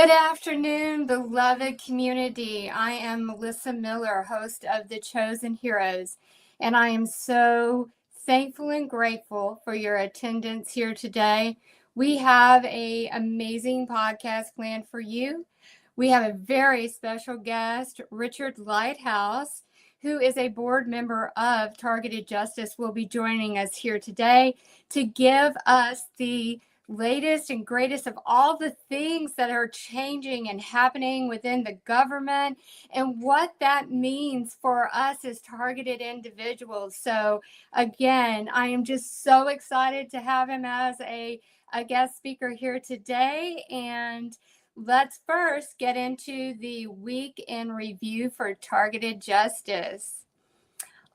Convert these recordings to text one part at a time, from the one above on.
Good afternoon, beloved community. I am Melissa Miller, host of The Chosen Heroes, and I am so thankful and grateful for your attendance here today. We have an amazing podcast planned for you. We have a very special guest, Richard Lighthouse, who is a board member of Targeted Justice, will be joining us here today to give us the latest and greatest of all the things that are changing and happening within the government and what that means for us as targeted individuals. So again, I am just so excited to have him as a guest speaker here today. And let's first get into the week in review for Targeted Justice.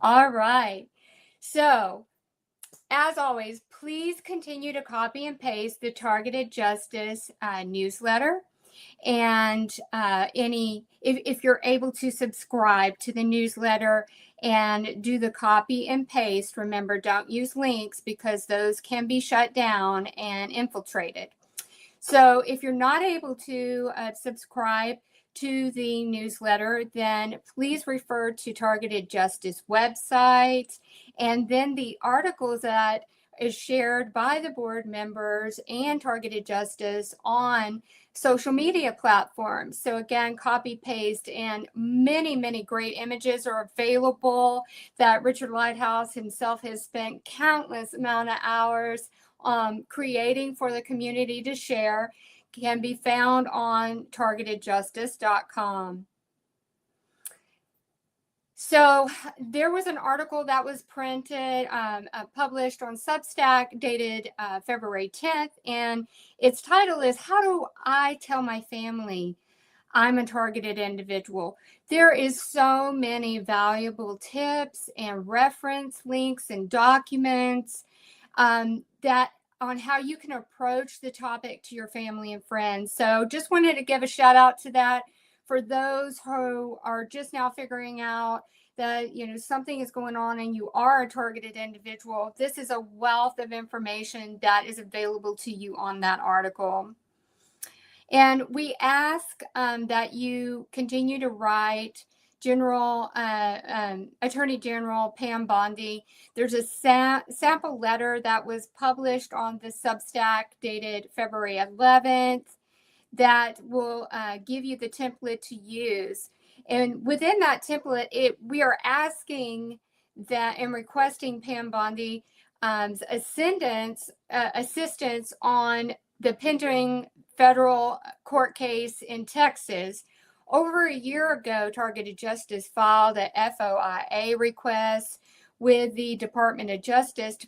All right. So as always, please continue to copy and paste the Targeted Justice newsletter. And if you're able to subscribe to the newsletter and do the copy and paste, remember, don't use links because those can be shut down and infiltrated. So if you're not able to subscribe to the newsletter, then please refer to Targeted Justice website, and then the articles that is shared by the board members and Targeted Justice on social media platforms. So again, copy, paste, and many, many great images are available that Richard Lighthouse himself has spent countless amount of hours creating for the community to share, can be found on targetedjustice.com. So there was an article that was printed, published on Substack, dated February 10th, and its title is, "How Do I Tell My Family I'm a Targeted Individual?" There is so many valuable tips and reference links and documents that on how you can approach the topic to your family and friends. So just wanted to give a shout out to that for those who are just now figuring out that, something is going on and you are a targeted individual. This is a wealth of information that is available to you on that article. And we ask that you continue to write Attorney General Pam Bondi. There's a sample letter that was published on the Substack dated February 11th that will give you the template to use. And within that template, we are asking that and requesting Pam Bondi assistance on the pending federal court case in Texas. Over a year ago, Targeted Justice filed a FOIA request with the Department of Justice to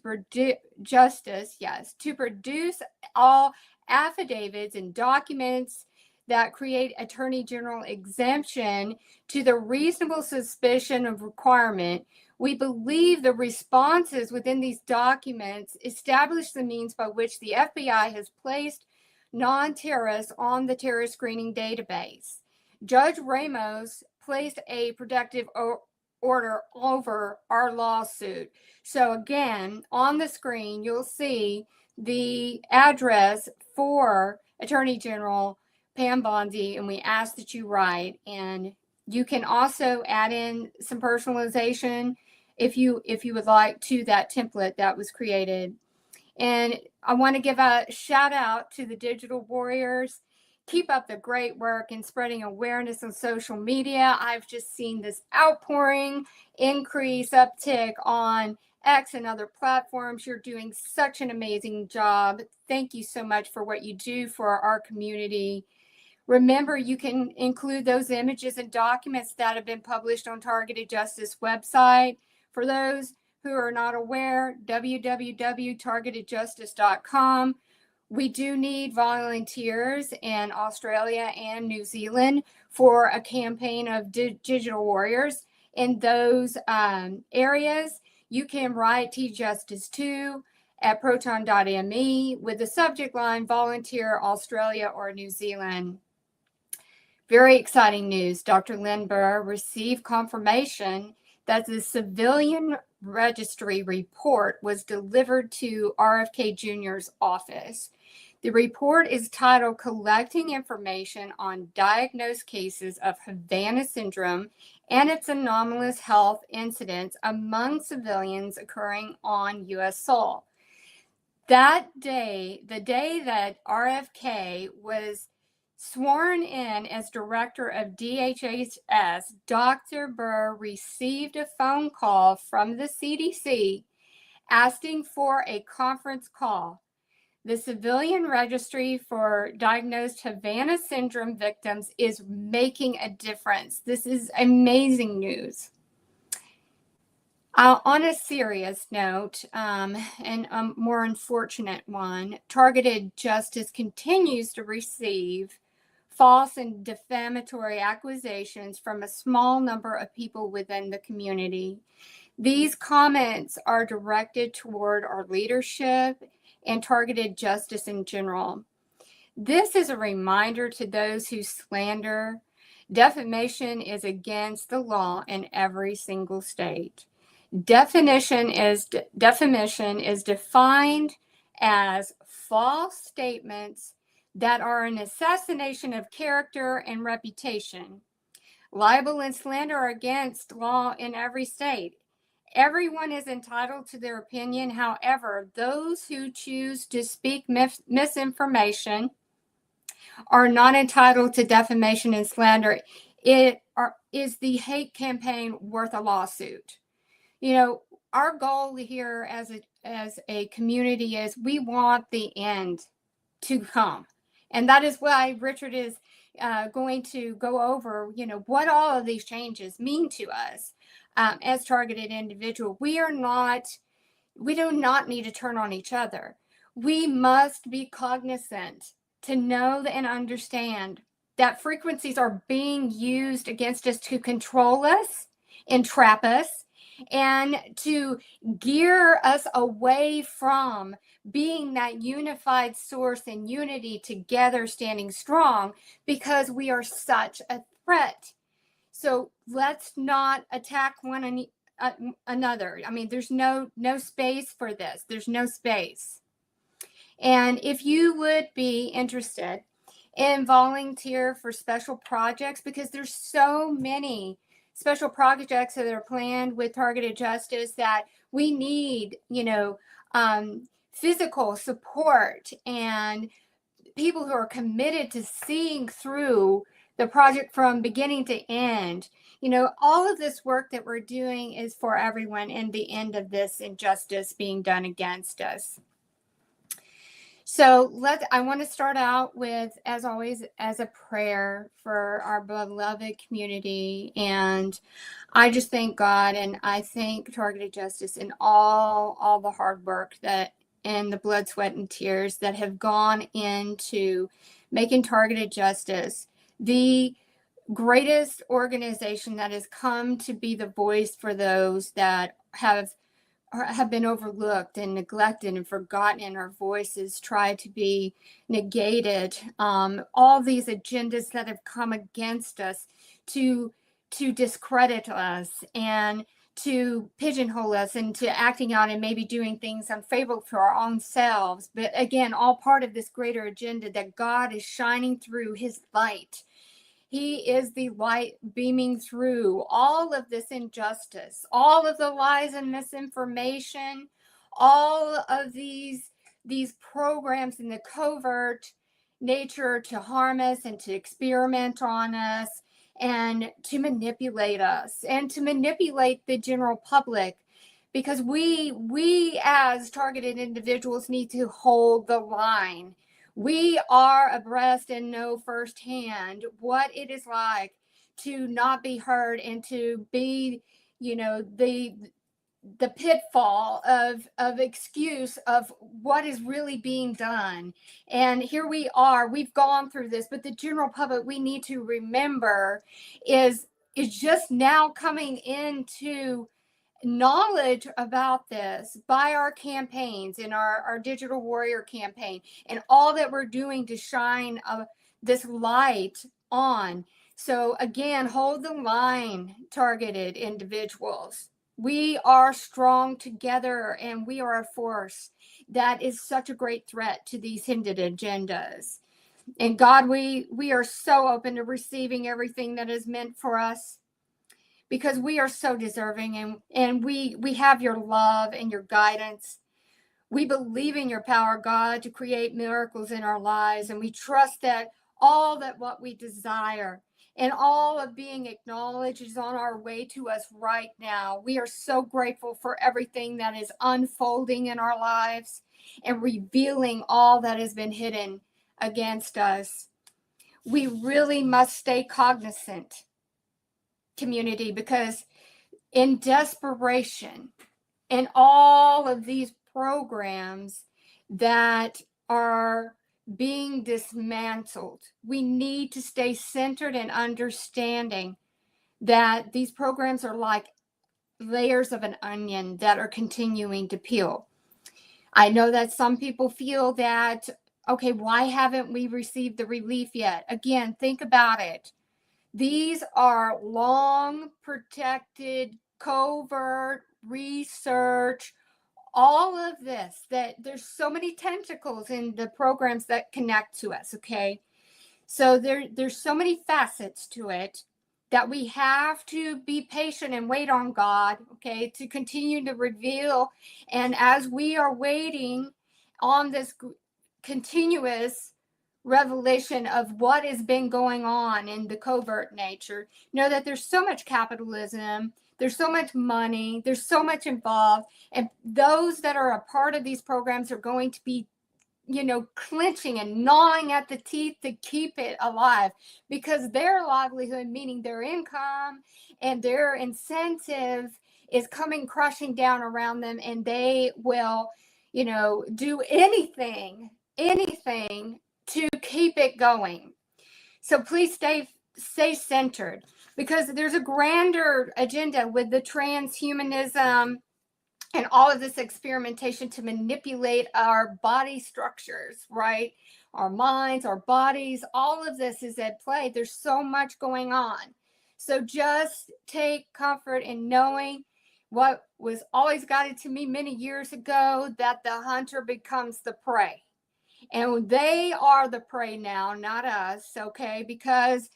produce all affidavits and documents that create Attorney General exemption to the reasonable suspicion of requirement. We believe the responses within these documents establish the means by which the FBI has placed non-terrorists on the terrorist screening database. Judge Ramos placed a protective order over our lawsuit. So again, on the screen, you'll see the address for Attorney General Pam Bondi, and we ask that you write. And you can also add in some personalization if you would like to that template that was created. And I want to give a shout out to the digital warriors. Keep up the great work in spreading awareness on social media. I've just seen this outpouring, uptick on X and other platforms. You're doing such an amazing job. Thank you so much for what you do for our community. Remember, you can include those images and documents that have been published on Targeted Justice website. For those who are not aware, www.targetedjustice.com. We do need volunteers in Australia and New Zealand for a campaign of digital warriors. In those areas, you can write tjustice2 at proton.me with the subject line volunteer Australia or New Zealand. Very exciting news. Dr. Lynn Burr received confirmation that the civilian registry report was delivered to RFK Jr.'s office. The report is titled Collecting Information on Diagnosed Cases of Havana Syndrome and its Anomalous Health Incidents Among Civilians Occurring on U.S. Soil. That day, the day that RFK was sworn in as director of DHHS, Dr. Burr received a phone call from the CDC asking for a conference call. The Civilian Registry for Diagnosed Havana Syndrome Victims is making a difference. This is amazing news. On a serious note, and a more unfortunate one, targeted justice continues to receive false and defamatory accusations from a small number of people within the community. These comments are directed toward our leadership and targeted justice in general. This is a reminder to those who slander. Defamation is against the law in every single state. Defamation is defined as false statements that are an assassination of character and reputation. Libel and slander are against law in every state. Everyone is entitled to their opinion. However, those who choose to speak misinformation are not entitled to defamation and slander. Is the hate campaign worth a lawsuit? You know, our goal here as a community is we want the end to come. And that is why Richard is going to go over, what all of these changes mean to us as targeted individuals. We do not need to turn on each other. We must be cognizant to know and understand that frequencies are being used against us to control us, entrap us, and to gear us away from being that unified source and unity together, standing strong, because we are such a threat. So let's not attack one another. I mean, there's no space for this. There's no space. And if you would be interested in volunteer for special projects, because there's so many special projects that are planned with targeted justice that we need, physical support and people who are committed to seeing through the project from beginning to end. All of this work that we're doing is for everyone and the end of this injustice being done against us. So I want to start out with, as always, as a prayer for our beloved community. And I just thank God, and I thank Targeted Justice and all the hard work and the blood, sweat, and tears that have gone into making Targeted Justice the greatest organization that has come to be the voice for those that have been overlooked and neglected and forgotten, and our voices try to be negated. All these agendas that have come against us to discredit us and to pigeonhole us into acting out and maybe doing things unfavorable for our own selves. But again, all part of this greater agenda that God is shining through his light. He is the light beaming through all of this injustice, all of the lies and misinformation, all of these programs in the covert nature to harm us and to experiment on us and to manipulate us and to manipulate the general public, because we as targeted individuals need to hold the line. We are abreast and know firsthand what it is like to not be heard and to be, the pitfall of excuse of what is really being done. And here we are, we've gone through this, but the general public, we need to remember, is just now coming into knowledge about this by our campaigns and our digital warrior campaign and all that we're doing to shine this light on. So again, hold the line, targeted individuals. We are strong together, and we are a force that is such a great threat to these hidden agendas. And God, we are so open to receiving everything that is meant for us, because we are so deserving, and we have your love and your guidance. We believe in your power, God, to create miracles in our lives, and we trust that all that what we desire and all of being acknowledged is on our way to us right now. We are so grateful for everything that is unfolding in our lives and revealing all that has been hidden against us. We really must stay cognizant, community, because in desperation, in all of these programs that are being dismantled, we need to stay centered and understanding that these programs are like layers of an onion that are continuing to peel. I know that some people feel that, okay, why haven't we received the relief yet? Again, think about it. These are long protected, covert research, all of this, that there's so many tentacles in the programs that connect to us, okay? So there's so many facets to it that we have to be patient and wait on God, okay, to continue to reveal. And as we are waiting on this continuous revelation of what has been going on in the covert nature, know that there's so much capitalism, there's so much money, there's so much involved, and those that are a part of these programs are going to be, clenching and gnawing at the teeth to keep it alive, because their livelihood, meaning their income and their incentive, is coming crushing down around them, and they will, do anything to keep it going. So please stay centered, because there's a grander agenda with the transhumanism and all of this experimentation to manipulate our body structures, right? Our minds, our bodies, all of this is at play. There's so much going on. So just take comfort in knowing what was always guided to me many years ago, that the hunter becomes the prey. And they are the prey now, not us, okay? Because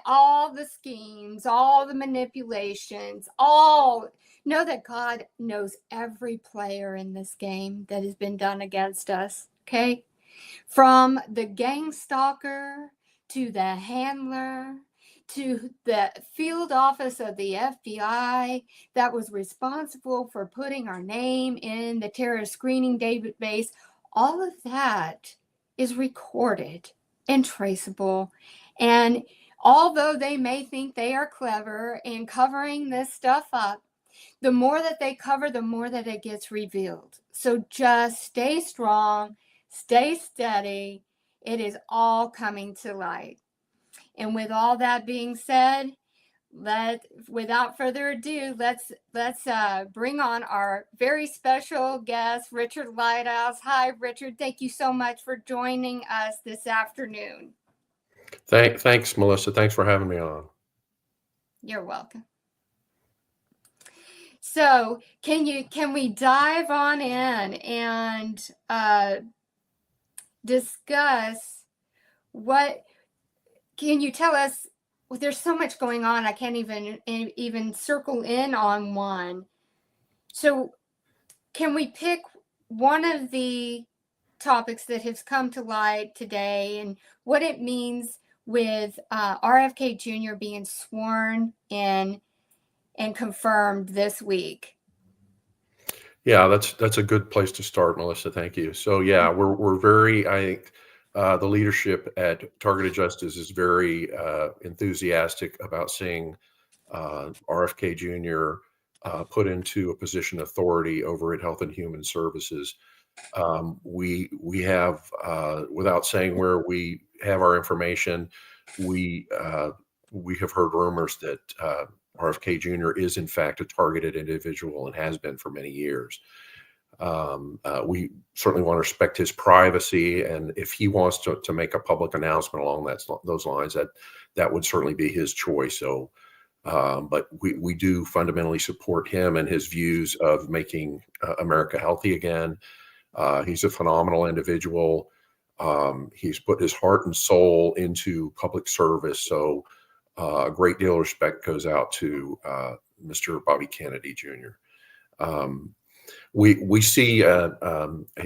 all the schemes, all the manipulations, all know that God knows every player in this game that has been done against us, okay? From the gang stalker to the handler to the field office of the FBI that was responsible for putting our name in the terrorist screening database, all of that is recorded and traceable. And although they may think they are clever in covering this stuff up, the more that they cover, the more that it gets revealed. So just stay strong, stay steady. It is all coming to light. And with all that being said, without further ado, let's bring on our very special guest, Richard Lighthouse. Hi, Richard. Thank you so much for joining us this afternoon. Thanks, Melissa. Thanks for having me on. You're welcome. So can we dive on in and discuss can you tell us? Well, there's so much going on, I can't even circle in on one. So can we pick one of the topics that has come to light today and what it means with RFK Jr. being sworn in and confirmed this week? Yeah, that's a good place to start, Melissa. Thank you. So yeah, we're very, I think the leadership at Targeted Justice is very enthusiastic about seeing RFK Jr. Put into a position of authority over at Health and Human Services. We have, without saying where we have our information, we have heard rumors that RFK Jr. is in fact a targeted individual and has been for many years. We certainly want to respect his privacy, and if he wants to make a public announcement along those lines, that would certainly be his choice. So But we do fundamentally support him and his views of making America healthy again. He's a phenomenal individual. He's put his heart and soul into public service. So a great deal of respect goes out to Mr. Bobby Kennedy Jr. We see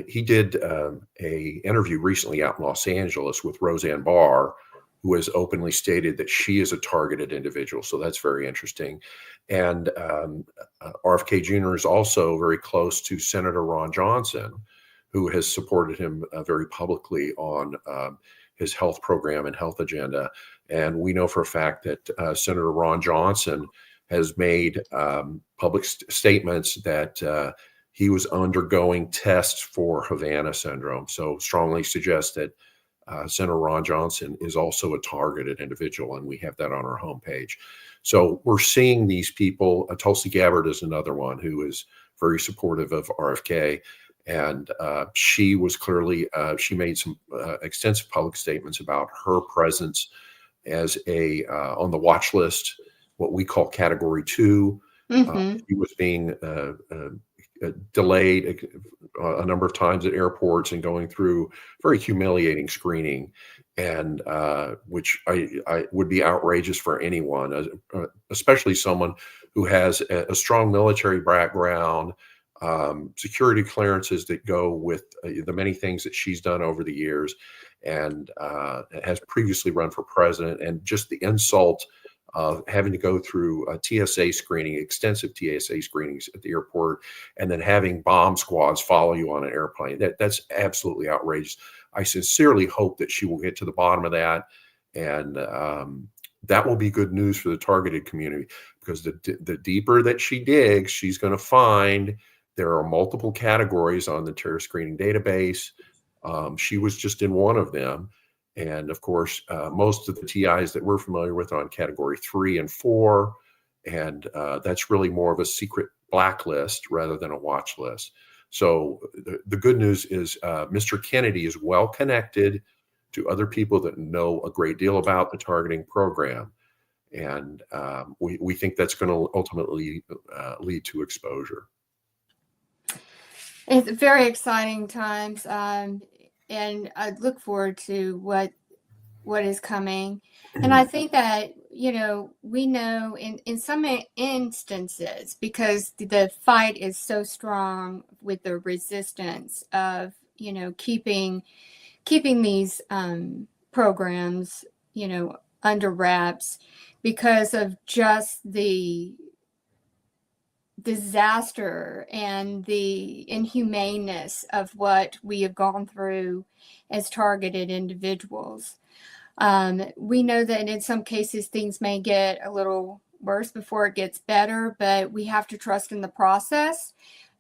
he did a interview recently out in Los Angeles with Roseanne Barr, who has openly stated that she is a targeted individual. So that's very interesting. And RFK Jr. is also very close to Senator Ron Johnson, who has supported him very publicly on his health program and health agenda. And we know for a fact that Senator Ron Johnson has made public statements that he was undergoing tests for Havana syndrome. So strongly suggest that Senator Ron Johnson is also a targeted individual, and we have that on our homepage. So we're seeing these people. Tulsi Gabbard is another one who is very supportive of RFK. And she was clearly, she made some extensive public statements about her presence as on the watch list, what we call Category 2. She was being delayed a number of times at airports and going through very humiliating screening, and which I would be outrageous for anyone, especially someone who has a strong military background, security clearances that go with the many things that she's done over the years, and has previously run for president, and just the insult of having to go through a TSA screening, extensive TSA screenings at the airport, and then having bomb squads follow you on an airplane. That's absolutely outrageous. I sincerely hope that she will get to the bottom of that, and that will be good news for the targeted community, because the deeper that she digs, she's going to find there are multiple categories on the terror screening database. She was just in one of them. And of course, most of the TIs that we're familiar with are on Category 3 and 4. And that's really more of a secret blacklist rather than a watch list. So the good news is Mr. Kennedy is well connected to other people that know a great deal about the targeting program. And we think that's going to ultimately lead to exposure. It's very exciting times, and I look forward to what is coming. And I think that, we know in some instances, because the fight is so strong with the resistance of, keeping these programs, under wraps, because of just the disaster and the inhumaneness of what we have gone through as targeted individuals. We know that in some cases things may get a little worse before it gets better, but we have to trust in the process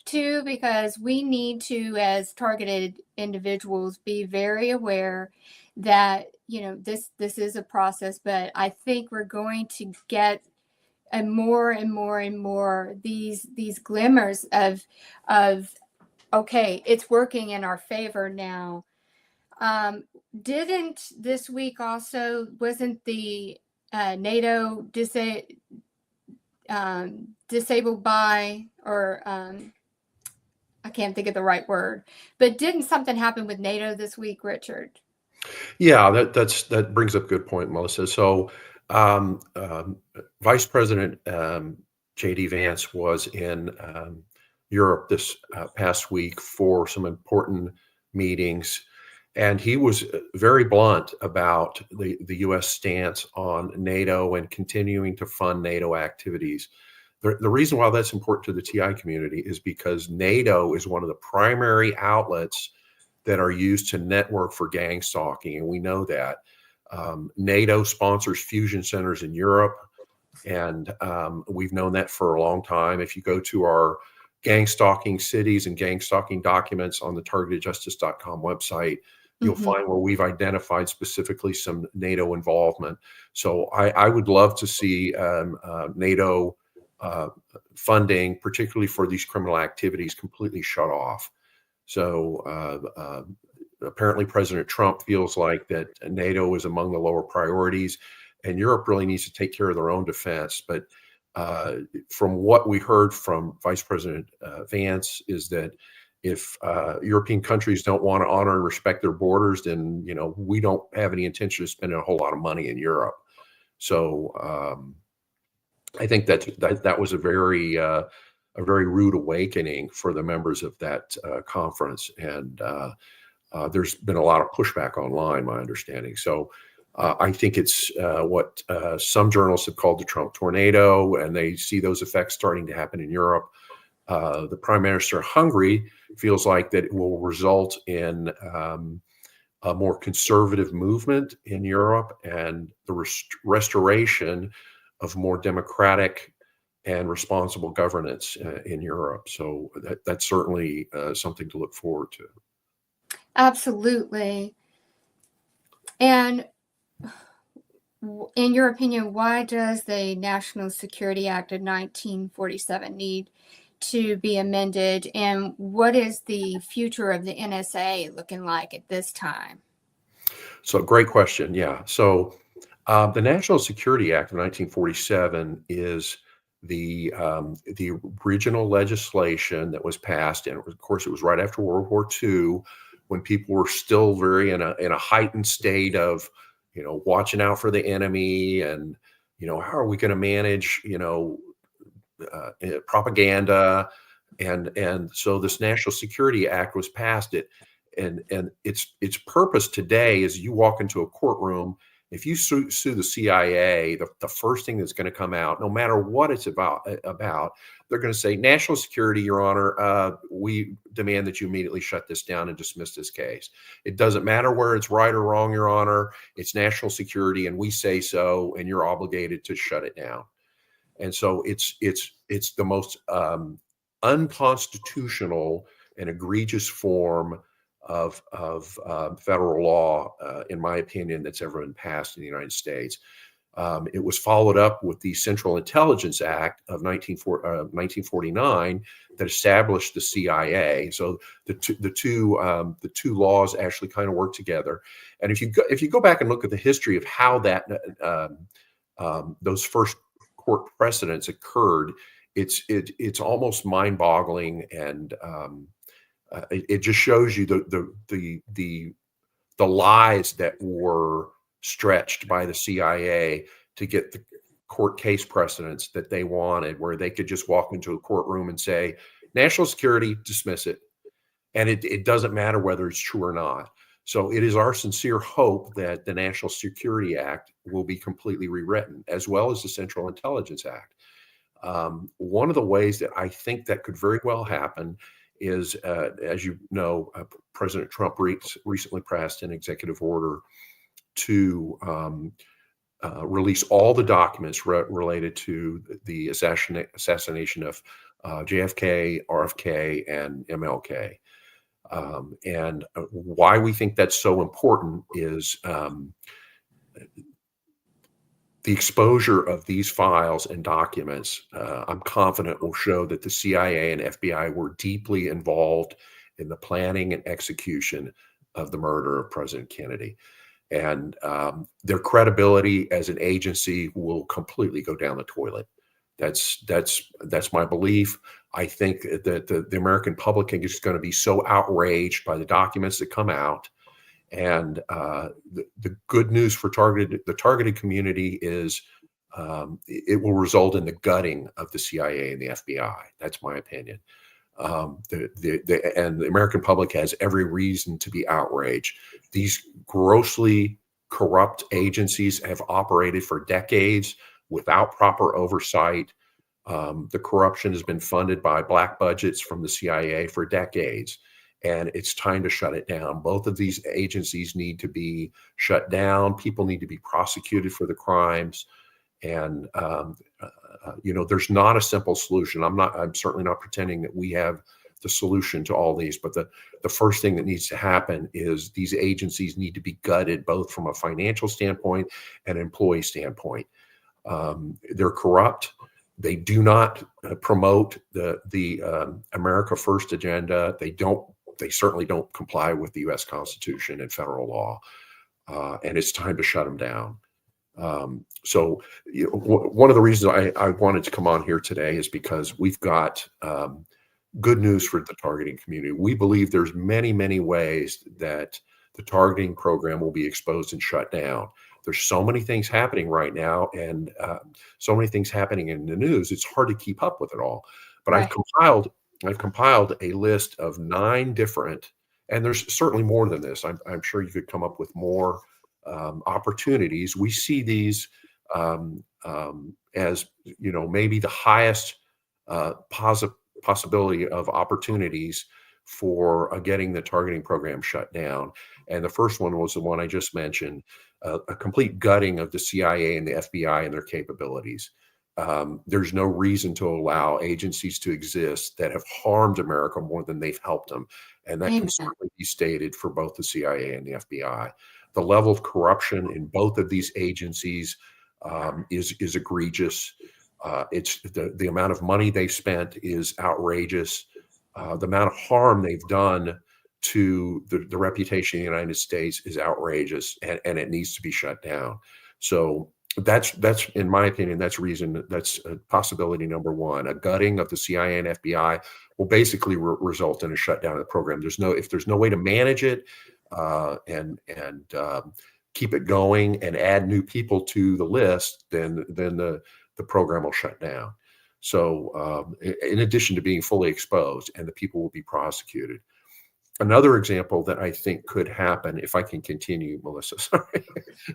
too, because we need to, as targeted individuals, be very aware that this is a process. But I think we're going to get more and more and more these glimmers of okay, it's working in our favor now. Didn't this week also, wasn't the NATO disabled by, or I can't think of the right word, but didn't something happen with NATO this week, Richard? Yeah, that brings up a good point, Melissa. So Vice President J.D. Vance was in Europe this past week for some important meetings, and he was very blunt about the U.S. stance on NATO and continuing to fund NATO activities. The reason why that's important to the TI community is because NATO is one of the primary outlets that are used to network for gang stalking, and we know that. NATO sponsors fusion centers in Europe, and we've known that for a long time. If you go to our gang stalking cities and gang stalking documents on the targetedjustice.com website, you'll find where we've identified specifically some NATO involvement. So I would love to see NATO funding, particularly for these criminal activities, completely shut off. So apparently President Trump feels like that NATO is among the lower priorities. and Europe really needs to take care of their own defense. But from what we heard from Vice President Vance is that if European countries don't want to honor and respect their borders, then we don't have any intention of spending a whole lot of money in Europe. So I think that was a very rude awakening for the members of that conference, and there's been a lot of pushback online, my understanding. So I think it's what some journalists have called the Trump tornado, and they see those effects starting to happen in Europe. The Prime Minister of Hungary feels like that it will result in a more conservative movement in Europe and the restoration of more democratic and responsible governance in Europe. So that's certainly something to look forward to. Absolutely. And in your opinion, why does the National Security Act of 1947 need to be amended? And what is the future of the NSA looking like at this time? So great question. Yeah. So the National Security Act of 1947 is the original legislation that was passed, and of course it was right after World War II, when people were still very in a heightened state of watching out for the enemy, and how are we going to manage propaganda, and so this National Security Act was passed. And its purpose today is you walk into a courtroom. If you sue the CIA, the first thing that's going to come out, no matter what it's about, they're going to say, national security, Your Honor, we demand that you immediately shut this down and dismiss this case. It doesn't matter where it's right or wrong, Your Honor. It's national security, and we say so, and you're obligated to shut it down. And so it's the most unconstitutional and egregious form of federal law, in my opinion, that's ever been passed in the United States. It was followed up with the Central Intelligence Act of 1949 that established the CIA. So the two laws actually kind of work together. And if you go back and look at the history of how that those first court precedents occurred, it's almost mind-boggling, and it just shows you the lies that were stretched by the CIA to get the court case precedents that they wanted, where they could just walk into a courtroom and say, national security, dismiss it. And it doesn't matter whether it's true or not. So it is our sincere hope that the National Security Act will be completely rewritten, as well as the Central Intelligence Act. One of the ways that I think that could very well happen is, as you know, President Trump recently passed an executive order to release all the documents related to the assassination of JFK, RFK, and MLK. And why we think that's so important is the exposure of these files and documents, I'm confident, will show that the CIA and FBI were deeply involved in the planning and execution of the murder of President Kennedy. And their credibility as an agency will completely go down the toilet. That's my belief. I think that the American public is going to be so outraged by the documents that come out. And the good news for the targeted community is it will result in the gutting of the CIA and the FBI. That's my opinion. And the American public has every reason to be outraged. These grossly corrupt agencies have operated for decades without proper oversight. The corruption has been funded by black budgets from the CIA for decades, and it's time to shut it down. Both of these agencies need to be shut down. People need to be prosecuted for the crimes. And there's not a simple solution. I'm certainly not pretending that we have the solution to all these, but the first thing that needs to happen is these agencies need to be gutted, both from a financial standpoint and employee standpoint. They're corrupt. They do not promote the America First agenda. They certainly don't comply with the U.S. Constitution and federal law. And it's time to shut them down. So one of the reasons I wanted to come on here today is because we've got good news for the targeting community. We believe there's many, many ways that the targeting program will be exposed and shut down. There's so many things happening right now, and so many things happening in the news. It's hard to keep up with it all. But Right. I've compiled a list of 9 different, and there's certainly more than this. I'm sure you could come up with more opportunities. We see these as maybe the highest possibility of opportunities for getting the targeting program shut down. And the first one was the one I just mentioned, a complete gutting of the CIA and the FBI and their capabilities. There's no reason to allow agencies to exist that have harmed America more than they've helped them. And that can Amen. certainly be stated for both the CIA and the FBI. The level of corruption in both of these agencies is egregious. It's the amount of money they've spent is outrageous. The amount of harm they've done to the reputation of the United States is outrageous, and it needs to be shut down. So that's in my opinion, that's possibility number one. A gutting of the CIA and FBI will basically result in a shutdown of the program. If there's no way to manage it and keep it going and add new people to the list, then the program will shut down. So in addition to being fully exposed, and the people will be prosecuted. Another example that I think could happen, if I can continue, Melissa, sorry.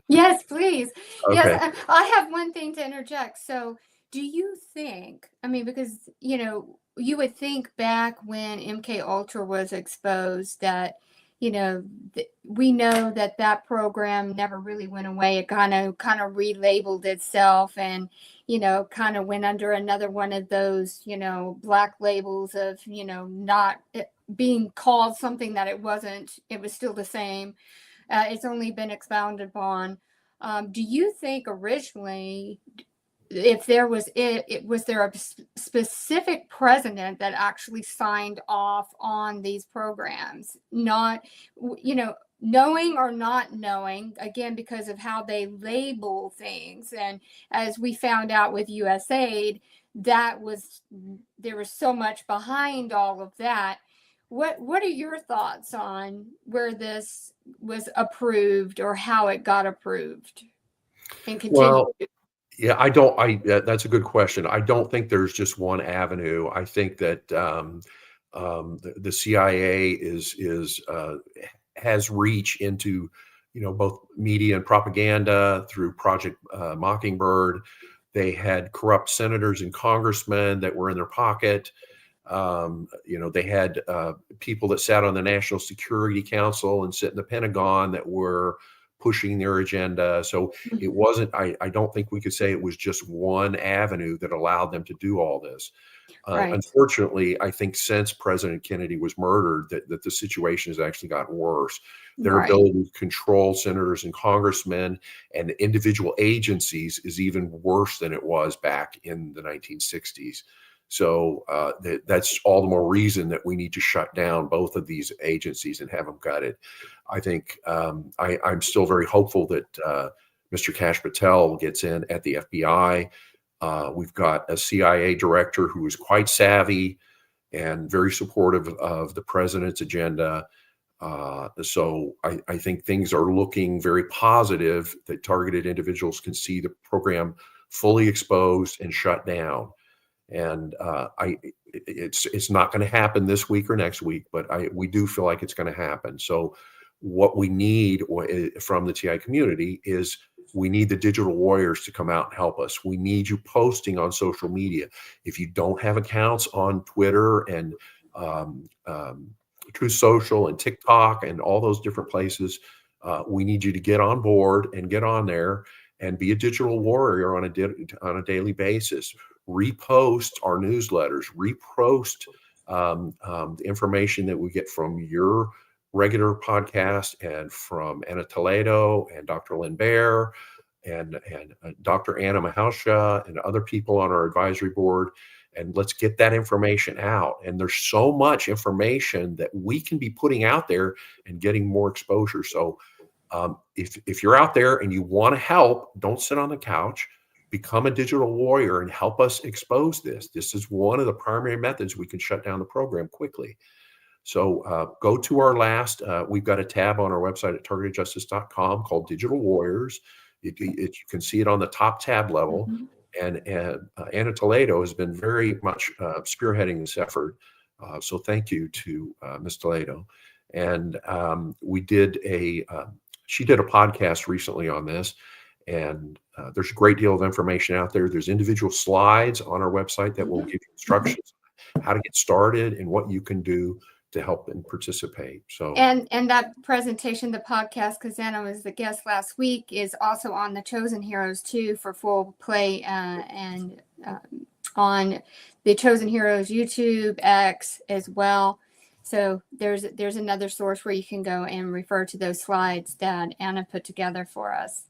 Yes, please. Yes, Okay. I have one thing to interject. So, do you think, I mean, because, you would think back when MK Ultra was exposed that, we know that that program never really went away. It kind of relabeled itself and, kind of went under another one of those, black labels of, not being called something that it wasn't. It was still the same. It's only been expounded upon. Do you think originally, if there was was there a specific president that actually signed off on these programs, not knowing or not knowing, again because of how they label things, and as we found out with USAID, there was so much behind all of that. What are your thoughts on where this was approved or how it got approved and continued? Well, yeah, I don't. That's a good question. I don't think there's just one avenue. I think that the CIA has reach into both media and propaganda through Project Mockingbird. They had corrupt senators and congressmen that were in their pocket. They had people that sat on the National Security Council and sit in the Pentagon that were pushing their agenda. So it wasn't, I don't think we could say it was just one avenue that allowed them to do all this. Right. Unfortunately, I think since President Kennedy was murdered, that the situation has actually gotten worse. Their Right. ability to control senators and congressmen and individual agencies is even worse than it was back in the 1960s. So that's all the more reason that we need to shut down both of these agencies and have them gutted. I think I'm still very hopeful that Mr. Kash Patel gets in at the FBI. We've got a CIA director who is quite savvy and very supportive of the president's agenda. So I think things are looking very positive that targeted individuals can see the program fully exposed and shut down. And it's not going to happen this week or next week, but we do feel like it's going to happen. So what we need from the TI community is we need the digital warriors to come out and help us. We need you posting on social media. If you don't have accounts on Twitter and Truth Social and TikTok and all those different places, we need you to get on board and get on there and be a digital warrior on a daily basis. Repost our newsletters, repost the information that we get from your regular podcast and from Anna Toledo and Dr. Lynn Bear and Dr. Anna Mahausha and other people on our advisory board. And let's get that information out. And there's so much information that we can be putting out there and getting more exposure. So If you're out there and you want to help, don't sit on the couch. Become a digital warrior and help us expose this. This is one of the primary methods we can shut down the program quickly. So go to our we've got a tab on our website at targetedjustice.com called Digital Warriors. You can see it on the top tab level. Mhm. And Anna Toledo has been very much spearheading this effort. So thank you to Ms. Toledo. And she did a podcast recently on this. And there's a great deal of information out there. There's individual slides on our website that will give you instructions on how to get started and what you can do to help and participate. So and that presentation, the podcast, because Anna was the guest last week, is also on the Chosen Heroes too for full play, and on the Chosen Heroes YouTube, X as well. So there's another source where you can go and refer to those slides that Anna put together for us.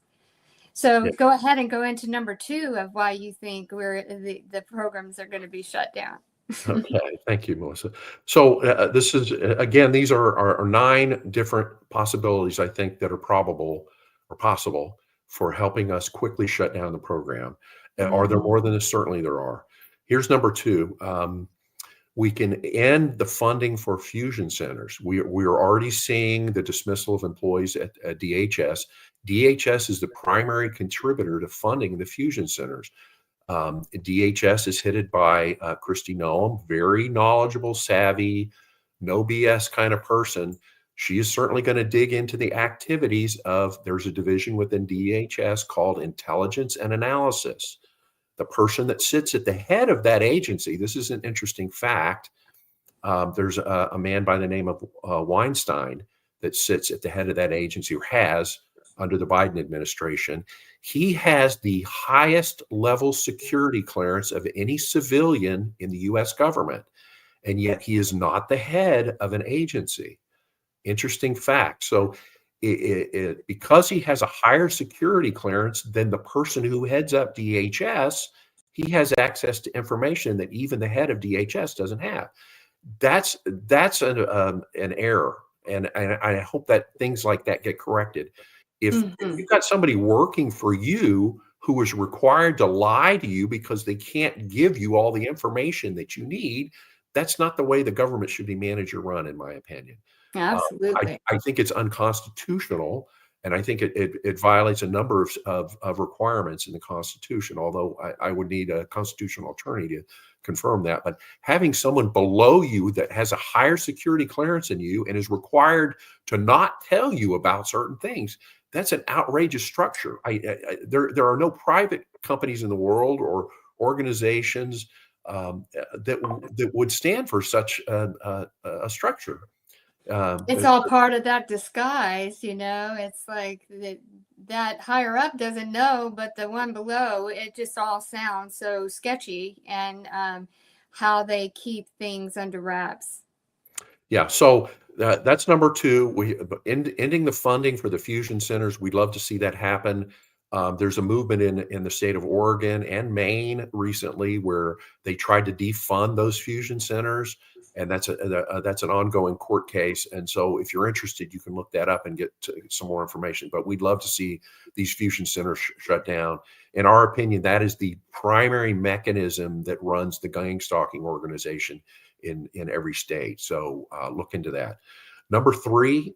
So go ahead and go into number 2 of why you think the programs are going to be shut down. Okay, thank you, Melissa. So this is again, these are 9 different possibilities I think that are probable or possible for helping us quickly shut down the program. Are there more than this? Certainly there are. Here's number 2. We can end the funding for fusion centers. We are already seeing the dismissal of employees at DHS. DHS is the primary contributor to funding the fusion centers. DHS is headed by Kristi Noem, very knowledgeable, savvy, no BS kind of person. She is certainly going to dig into the activities there's a division within DHS called Intelligence and Analysis. The person that sits at the head of that agency, this is an interesting fact. There's a man by the name of Weinstein that sits at the head of that agency, or has under the Biden administration. He has the highest level security clearance of any civilian in the US government, and yet he is not the head of an agency. Interesting fact. So because he has a higher security clearance than the person who heads up DHS, he has access to information that even the head of DHS doesn't have. That's an error, and I hope that things like that get corrected. If you've got somebody working for you who is required to lie to you because they can't give you all the information that you need, that's not the way the government should be managed or run, in my opinion. Absolutely. I think it's unconstitutional, and I think it violates a number of requirements in the Constitution, although I would need a constitutional attorney to confirm that. But having someone below you that has a higher security clearance than you and is required to not tell you about certain things, that's an outrageous structure. There are no private companies in the world or organizations that would stand for such a structure. It's all part of that disguise, it's like that higher up doesn't know, but the one below, it just all sounds so sketchy, and how they keep things under wraps. Yeah, so that's number 2. Ending the funding for the fusion centers. We'd love to see that happen. There's a movement in the state of Oregon and Maine recently where they tried to defund those fusion centers, and that's an ongoing court case. And so, if you're interested, you can look that up and get some more information. But we'd love to see these fusion centers shut down. In our opinion, that is the primary mechanism that runs the gang stalking organization in every state. So look into that. Number 3.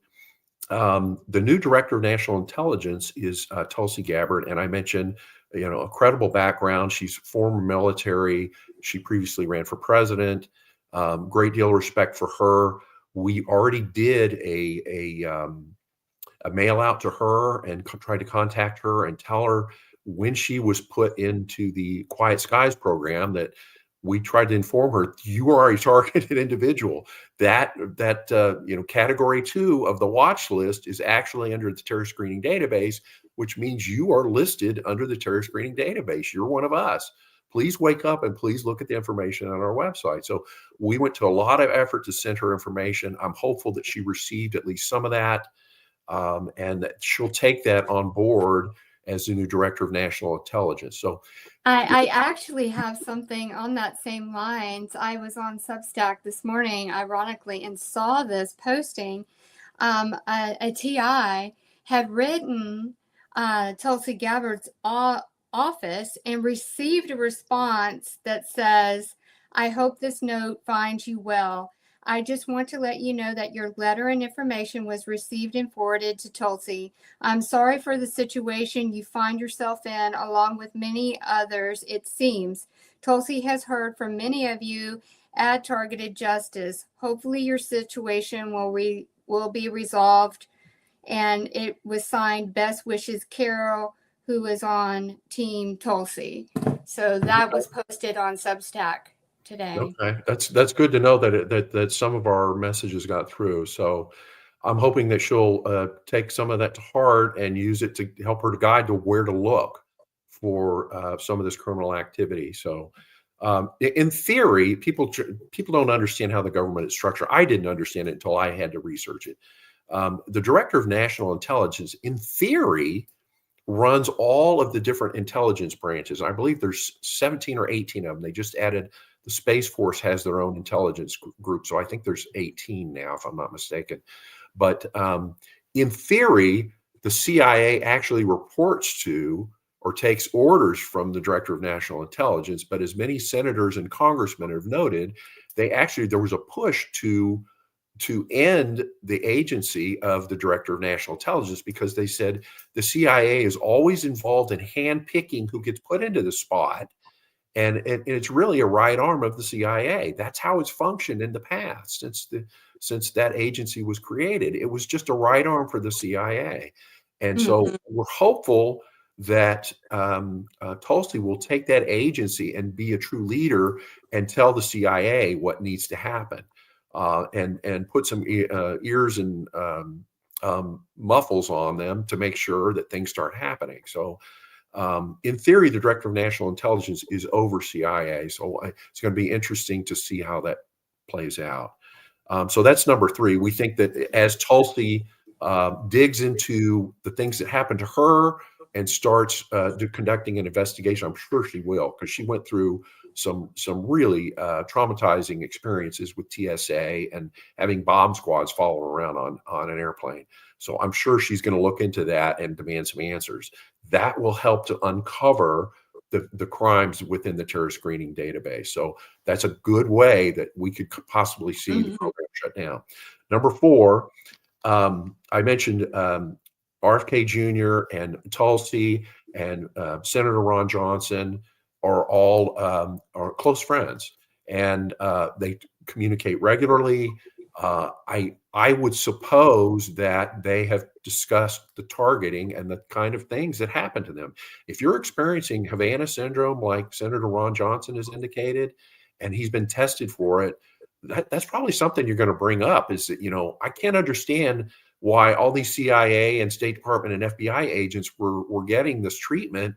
The new director of national intelligence is Tulsi Gabbard, and I mentioned, a credible background. She's former military. She previously ran for president. Great deal of respect for her. We already did a mail out to her and tried to contact her and tell her when she was put into the Quiet Skies program that we tried to inform her, you are a targeted individual. That category 2 of the watch list is actually under the terror screening database, which means you are listed under the terror screening database. You're one of us. Please wake up and please look at the information on our website. So we went to a lot of effort to send her information. I'm hopeful that she received at least some of that, and that she'll take that on board as the new director of national intelligence. So I actually have something on that same lines. I was on Substack this morning, ironically, and saw this posting. A TI had written Tulsi Gabbard's office and received a response that says, "I hope this note finds you well. I just want to let you know that your letter and information was received and forwarded to Tulsi. I'm sorry for the situation you find yourself in, along with many others, it seems. Tulsi has heard from many of you at Targeted Justice. Hopefully your situation will be resolved." And it was signed Best Wishes Carol, who is on Team Tulsi. So that was posted on Substack today. Okay, that's good to know that some of our messages got through. So I'm hoping that she'll take some of that to heart and use it to help her to guide to where to look for some of this criminal activity. So, in theory, people don't understand how the government is structured. I didn't understand it until I had to research it. The director of national intelligence, in theory, runs all of the different intelligence branches. I believe there's 17 or 18 of them. They just added the Space Force has their own intelligence group. So I think there's 18 now, if I'm not mistaken. But in theory, the CIA actually reports to or takes orders from the director of national intelligence. But as many senators and congressmen have noted, there was a push to end the agency of the director of national intelligence because they said the CIA is always involved in handpicking who gets put into the spot. And it's really a right arm of the CIA. That's how it's functioned in the past since that agency was created. It was just a right arm for the CIA. And so we're hopeful that Tulsi will take that agency and be a true leader and tell the CIA what needs to happen. And put some ears and muffles on them to make sure that things start happening. So, in theory, the director of national intelligence is over CIA. So it's going to be interesting to see how that plays out. So that's number three. We think that as Tulsi digs into the things that happened to her and starts conducting an investigation, I'm sure she will, because she went through some really traumatizing experiences with TSA and having bomb squads follow around on an airplane. So I'm sure she's going to look into that and demand some answers. That will help to uncover the crimes within the terror screening database. So that's a good way that we could possibly see the program shut down. Number four, I mentioned RFK Jr. and Tulsi and Senator Ron Johnson are close friends, and they communicate regularly. I would suppose that they have discussed the targeting and the kind of things that happen to them. If you're experiencing Havana syndrome, like Senator Ron Johnson has indicated, and he's been tested for it, that's probably something you're going to bring up. Is that, I can't understand why all these CIA and State Department and FBI agents were getting this treatment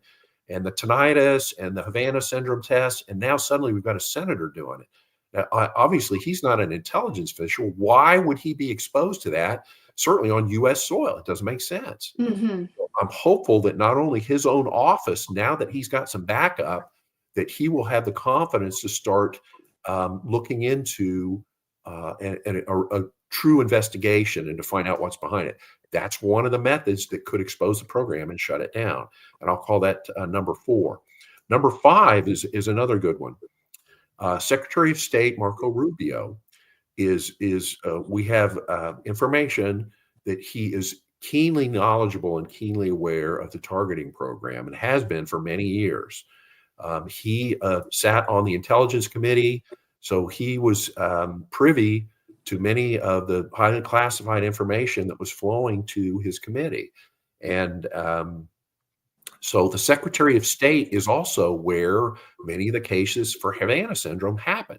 and the tinnitus and the Havana syndrome test, and now suddenly we've got a senator doing it. Now, obviously, he's not an intelligence official. Why would he be exposed to that? Certainly on U.S. soil, it doesn't make sense. I'm hopeful that not only his own office, now that he's got some backup, that he will have the confidence to start looking into a true investigation and to find out what's behind it. That's one of the methods that could expose the program and shut it down. And I'll call that number four. Number five is another good one. Secretary of State Marco Rubio we have information that he is keenly knowledgeable and keenly aware of the targeting program and has been for many years. He sat on the Intelligence Committee, so he was privy to many of the highly classified information that was flowing to his committee. And so the Secretary of State is also where many of the cases for Havana syndrome happened.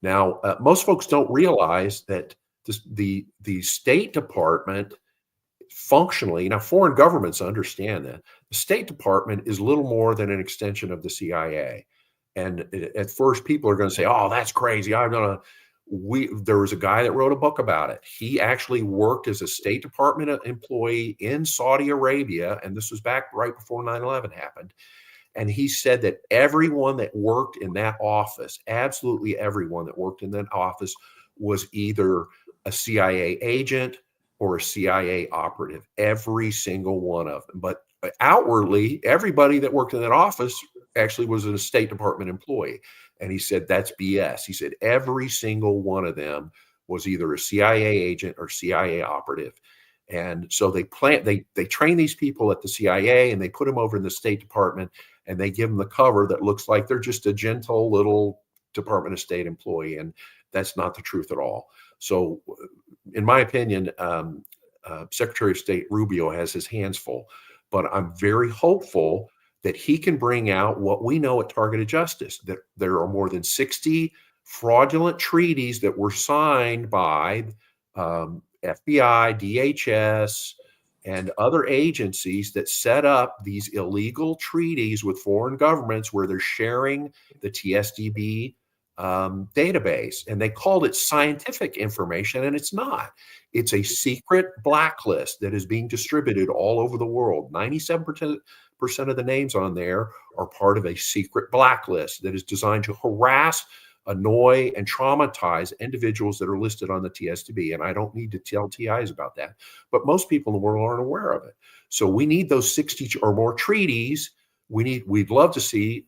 Now, most folks don't realize that the State Department functionally, now foreign governments understand that the State Department is little more than an extension of the CIA. And at first, people are going to say, "Oh, that's crazy. There was a guy that wrote a book about it. He actually worked as a State Department employee in Saudi Arabia, and this was back right before 9/11 happened. And he said that everyone that worked in that office, absolutely everyone that worked in that office, was either a CIA agent, or a CIA operative, every single one of them. But outwardly, everybody that worked in that office actually was a State Department employee. And he said, that's BS. He said, every single one of them was either a CIA agent or CIA operative. And so they train these people at the CIA and they put them over in the State Department and they give them the cover that looks like they're just a gentle little Department of State employee. And that's not the truth at all. So in my opinion, Secretary of State Rubio has his hands full, but I'm very hopeful that he can bring out what we know at Targeted Justice, that there are more than 60 fraudulent treaties that were signed by FBI, DHS, and other agencies that set up these illegal treaties with foreign governments where they're sharing the TSDB database. And they called it scientific information, and it's not. It's a secret blacklist that is being distributed all over the world. 97% of the names on there are part of a secret blacklist that is designed to harass, annoy, and traumatize individuals that are listed on the TSDB. And I don't need to tell TIs about that, but most people in the world aren't aware of it. So we need those 60 or more treaties. We'd love to see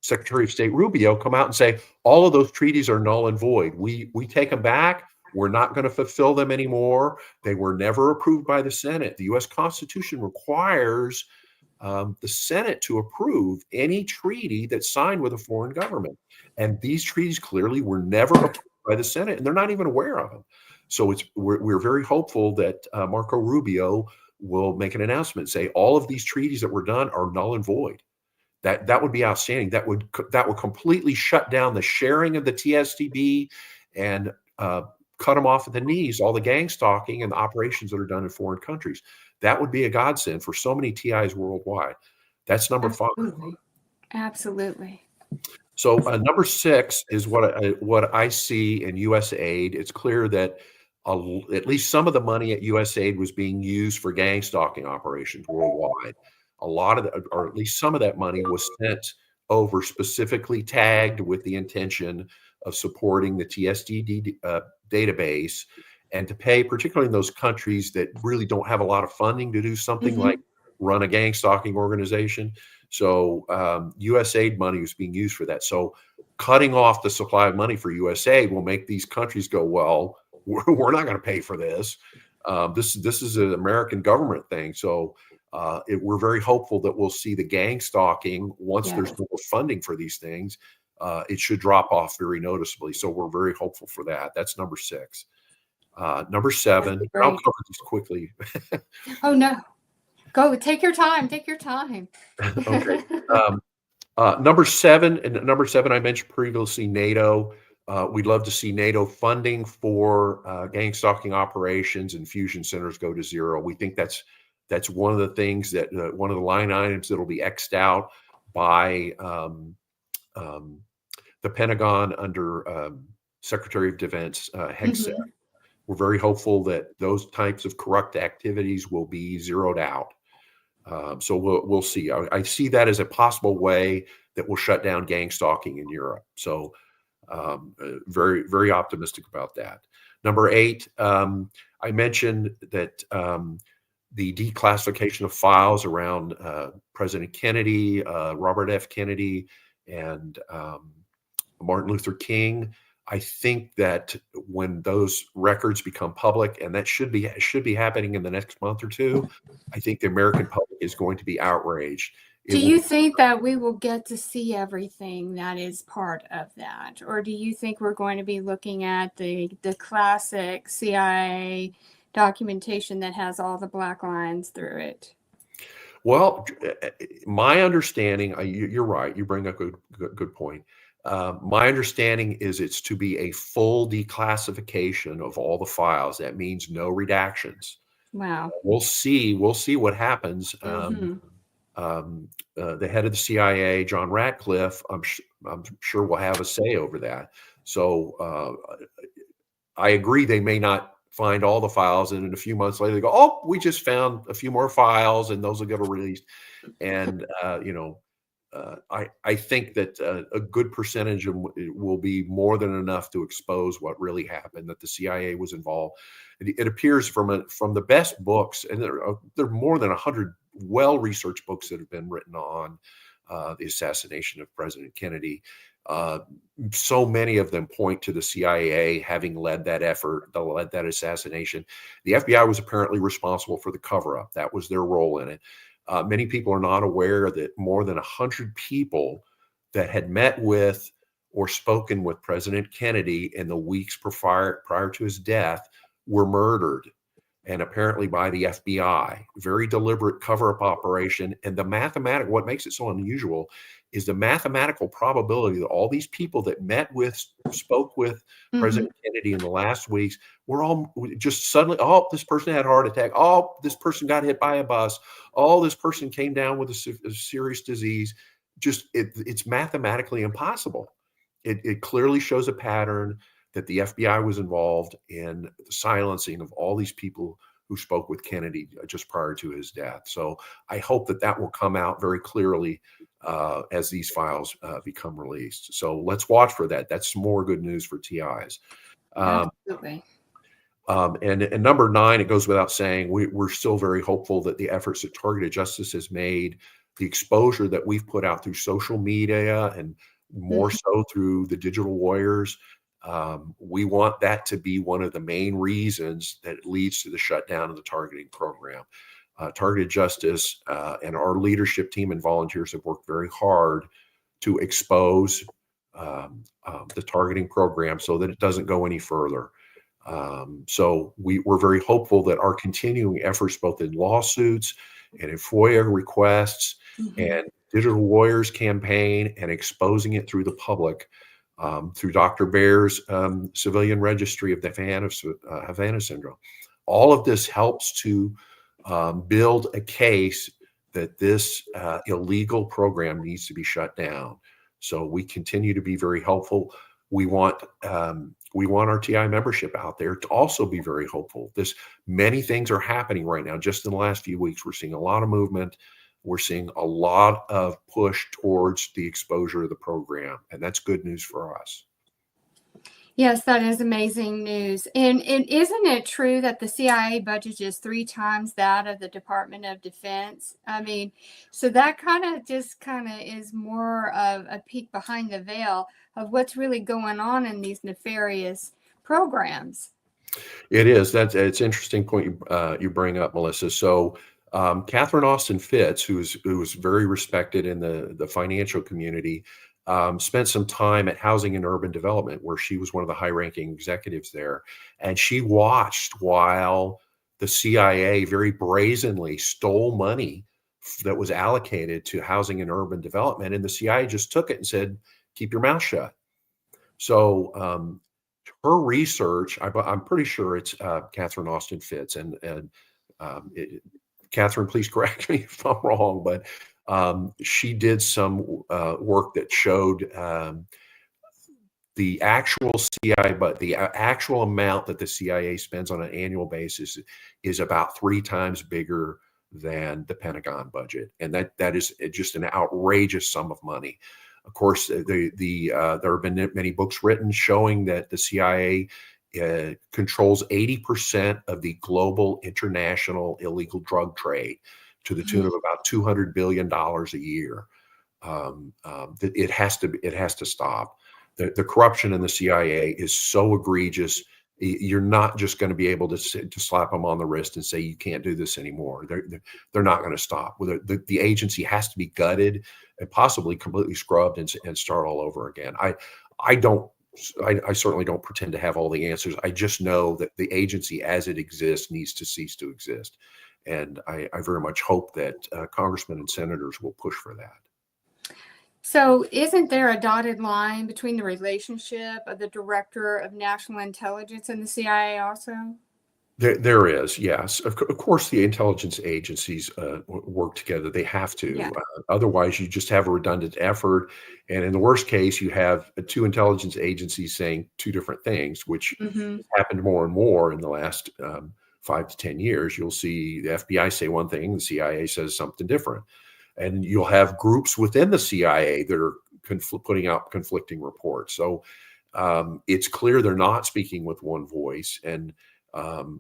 Secretary of State Rubio come out and say, all of those treaties are null and void. We take them back. We're not going to fulfill them anymore. They were never approved by the Senate. The U.S. Constitution requires the Senate to approve any treaty that's signed with a foreign government. And these treaties clearly were never approved by the Senate, and they're not even aware of them. So we're very hopeful that Marco Rubio will make an announcement, say all of these treaties that were done are null and void. That would be outstanding. That would completely shut down the sharing of the TSDB and cut them off at the knees, all the gang stalking and the operations that are done in foreign countries. That would be a godsend for so many TIs worldwide. That's number Absolutely. 5. Absolutely. So number 6 is what I see in U.S. aid. It's clear that at least some of the money at U.S. aid was being used for gang stalking operations worldwide. A lot of or at least some of that money was sent over specifically tagged with the intention of supporting the TSDD database and to pay, particularly in those countries that really don't have a lot of funding to do something like run a gang stalking organization. So U.S. aid money was being used for that. So cutting off the supply of money for U.S. aid will make these countries go, well, we're not going to pay for this. This is an American government thing. So we're very hopeful that we'll see the gang stalking once there's more funding for these things. It should drop off very noticeably. So we're very hopeful for that. That's number 6. Number 7, I'll cover these quickly. Oh, no. Go. Take your time. Take your time. Okay. Number 7, I mentioned previously, NATO. We'd love to see NATO funding for gang stalking operations and fusion centers go to zero. We think that's one of the things that one of the line items that'll be X'd out by the Pentagon under Secretary of Defense Hegseth. We're very hopeful that those types of corrupt activities will be zeroed out. So we'll see. I see that as a possible way that will shut down gang stalking in Europe. So very, very optimistic about that. Number 8, I mentioned that the declassification of files around President Kennedy, Robert F. Kennedy, and Martin Luther King. I think that when those records become public, and that should be happening in the next month or 2, I think the American public is going to be outraged. Do you think that we will get to see everything that is part of that? Or do you think we're going to be looking at the classic CIA documentation that has all the black lines through it? Well, my understanding, you're right. You bring up a good point. My understanding is it's to be a full declassification of all the files. That means no redactions. Wow. We'll see what happens. The head of the CIA, John Ratcliffe, I'm sure will have a say over that. So I agree they may not find all the files, and in a few months later they go, oh, we just found a few more files, and those will get released. And I think that a good percentage of it will be more than enough to expose what really happened, that the CIA was involved. It appears from the best books, and there are more than 100 well-researched books that have been written on the assassination of President Kennedy. Uh, so many of them point to the CIA having led that effort, led that assassination. The FBI was apparently responsible for the cover-up. That was their role in it. Many people are not aware that more than 100 people that had met with or spoken with President Kennedy in the weeks prior to his death were murdered, and apparently by the FBI. Very deliberate cover-up operation. And what makes it so unusual is the mathematical probability that all these people that spoke with President Kennedy in the last weeks were all just suddenly, oh, this person had a heart attack. Oh, this person got hit by a bus. Oh, this person came down with a serious disease. It's mathematically impossible. It clearly shows a pattern that the FBI was involved in the silencing of all these people who spoke with Kennedy just prior to his death. So I hope that will come out very clearly as these files become released. So let's watch for that. That's more good news for TIs. Absolutely. And number 9, it goes without saying, we're still very hopeful that the efforts that Targeted Justice has made, the exposure that we've put out through social media and more so through the digital warriors, we want that to be one of the main reasons that leads to the shutdown of the targeting program. Targeted Justice and our leadership team and volunteers have worked very hard to expose the targeting program so that it doesn't go any further. So we're very hopeful that our continuing efforts, both in lawsuits and in FOIA requests and Digital Warriors campaign and exposing it through the public, through Dr. Baer's civilian registry of the Havana syndrome. All of this helps to build a case that this illegal program needs to be shut down. So we continue to be very helpful. We want our TI membership out there to also be very hopeful. Many things are happening right now. Just in the last few weeks, we're seeing a lot of movement. We're seeing a lot of push towards the exposure of the program, and that's good news for us. Yes, that is amazing news. And isn't it true that the CIA budget is 3 times that of the Department of Defense? I mean, so that kind of is more of a peek behind the veil of what's really going on in these nefarious programs. It is. It's an interesting point you bring up, Melissa. So Catherine Austin Fitts, who was very respected in the financial community, spent some time at Housing and Urban Development, where she was one of the high-ranking executives there. And she watched while the CIA very brazenly stole money that was allocated to Housing and Urban Development. And the CIA just took it and said, keep your mouth shut. So her research, I'm pretty sure it's Catherine Austin Fitts. Catherine, please correct me if I'm wrong, but she did some work that showed the actual CIA, but the actual amount that the CIA spends on an annual basis is about 3 times bigger than the Pentagon budget, and that is just an outrageous sum of money. Of course, there have been many books written showing that the CIA controls 80% of the global international illegal drug trade, to the tune of about $200 billion a year. It has to stop. The corruption in the CIA is so egregious. You're not just going to be able to slap them on the wrist and say you can't do this anymore. They're not going to stop. The agency has to be gutted and possibly completely scrubbed and start all over again. I certainly don't pretend to have all the answers. I just know that the agency as it exists needs to cease to exist. And I very much hope that congressmen and senators will push for that. So isn't there a dotted line between the relationship of the Director of National Intelligence and the CIA also? There is, yes. Of course, the intelligence agencies work together. They have to. Yeah. Otherwise, you just have a redundant effort. And in the worst case, you have 2 intelligence agencies saying 2 different things, which has happened more and more in the last 5 to 10 years. You'll see the FBI say one thing, the CIA says something different. and you'll have groups within the CIA that are putting out conflicting reports. So it's clear they're not speaking with one voice, and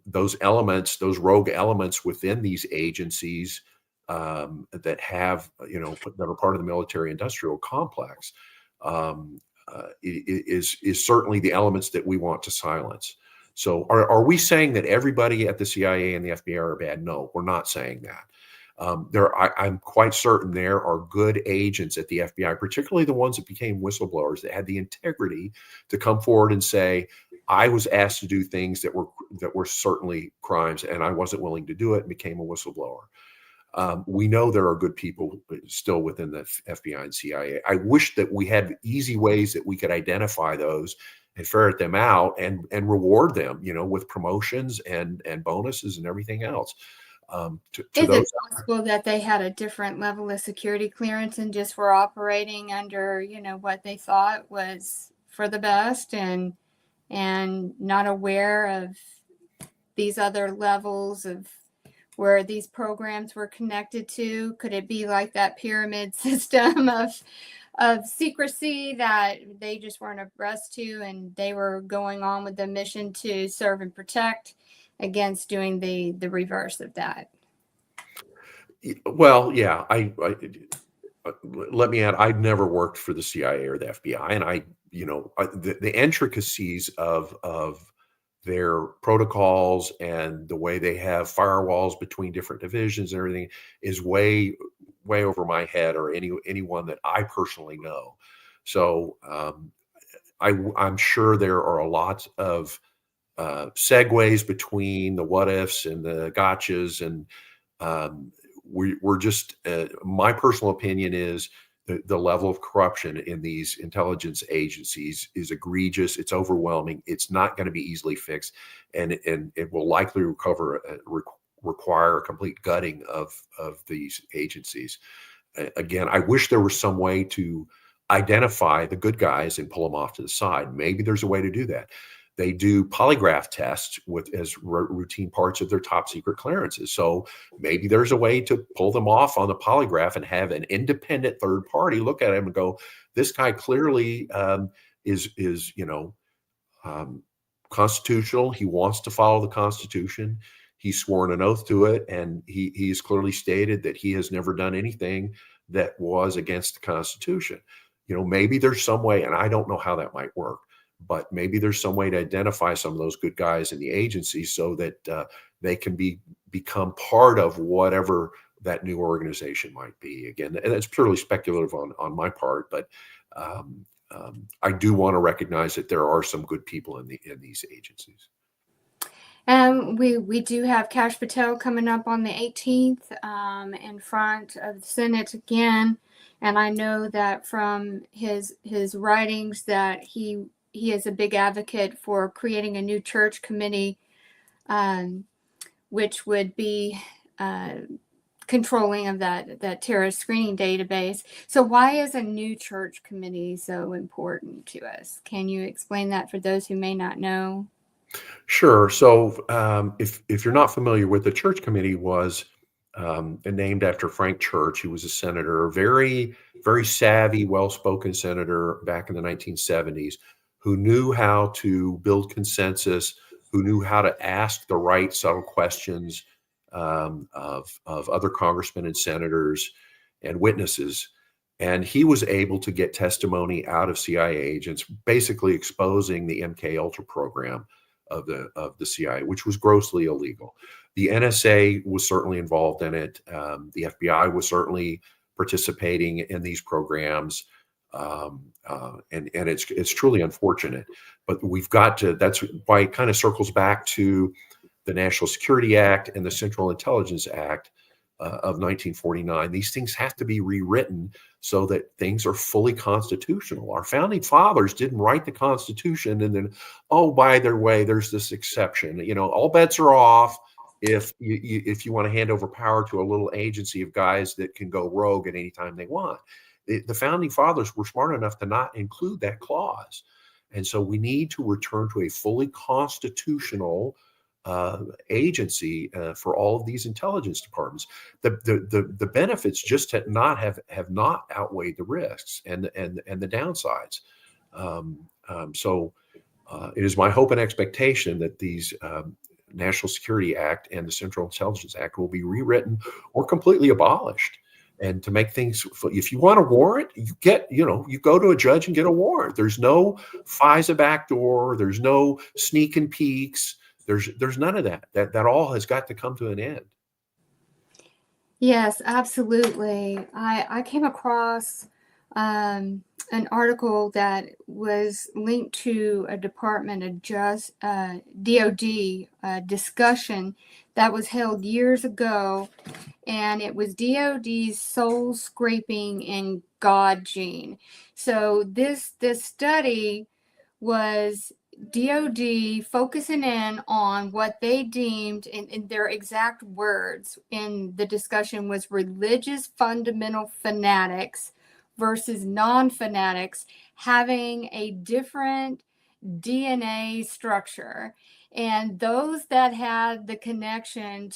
those elements, those rogue elements within these agencies that have, that are part of the military-industrial complex, is certainly the elements that we want to silence. So are we saying that everybody at the CIA and the FBI are bad? No, we're not saying that. I'm quite certain there are good agents at the FBI, particularly the ones that became whistleblowers, that had the integrity to come forward and say, I was asked to do things that were certainly crimes, and I wasn't willing to do it, and became a whistleblower. We know there are good people still within the FBI and CIA. I wish that we had easy ways that we could identify those and ferret them out and reward them, with promotions and bonuses and everything else. Is it possible that they had a different level of security clearance and just were operating under, what they thought was for the best, and not aware of these other levels of where these programs were connected to? Could it be like that pyramid system of secrecy that they just weren't abreast to, and they were going on with the mission to serve and protect against doing the reverse of that? Well, yeah, let me add, I've never worked for the CIA or the FBI, and the intricacies of their protocols and the way they have firewalls between different divisions and everything is way over my head, or anyone that I personally know. So I'm sure there are a lot of segues between the what ifs and the gotchas, and we're just, my personal opinion is the level of corruption in these intelligence agencies is egregious. It's overwhelming. It's not going to be easily fixed, and it will likely require a complete gutting of these agencies. Again, I wish there was some way to identify the good guys and pull them off to the side. Maybe there's a way to do that. They do polygraph tests as routine parts of their top secret clearances. So maybe there's a way to pull them off on the polygraph and have an independent third party look at him and go, this guy clearly is constitutional. He wants to follow the Constitution. He's sworn an oath to it, and he's clearly stated that he has never done anything that was against the Constitution. Maybe there's some way, and I don't know how that might work, but maybe there's some way to identify some of those good guys in the agency so that they can become part of whatever that new organization might be. Again, and that's purely speculative on my part, but I do want to recognize that there are some good people in these agencies. We do have Kash Patel coming up on the 18th in front of the Senate again, and I know that from his writings that he is a big advocate for creating a new church committee, which would be controlling of that terrorist screening database. So why is a new church committee so important to us? Can you explain that for those who may not know? Sure. So if you're not familiar with, the church committee was named after Frank Church. He was a senator, very, very savvy, well-spoken senator back in the 1970s, who knew how to build consensus, who knew how to ask the right subtle questions of other congressmen and senators and witnesses. And he was able to get testimony out of CIA agents, basically exposing the MK Ultra program of the CIA, which was grossly illegal. The NSA was certainly involved in it. The FBI was certainly participating in these programs, and it's truly unfortunate. But we've got to. That's why it kind of circles back to the National Security Act and the Central Intelligence Act of 1949. These things have to be rewritten so that things are fully constitutional. Our founding fathers didn't write the Constitution and then, oh, by the way, there's this exception. All bets are off if you want to hand over power to a little agency of guys that can go rogue at any time they want. The founding fathers were smart enough to not include that clause. And so we need to return to a fully constitutional agency for all of these intelligence departments. The benefits just have not outweighed the risks and the downsides. So it is my hope and expectation that these National Security Act and the Central Intelligence Act will be rewritten or completely abolished. And to make things, if you want a warrant, you go to a judge and get a warrant. There's no FISA backdoor. There's no sneak and peeks. There's none of that. That all has got to come to an end. Yes, absolutely. I came across an article that was linked to a Department of DOD discussion that was held years ago, and it was DOD's soul scraping and God gene. So this study was DOD focusing in on what they deemed, in their exact words in the discussion, was religious fundamental fanatics versus non-fanatics having a different DNA structure. And those that had the connection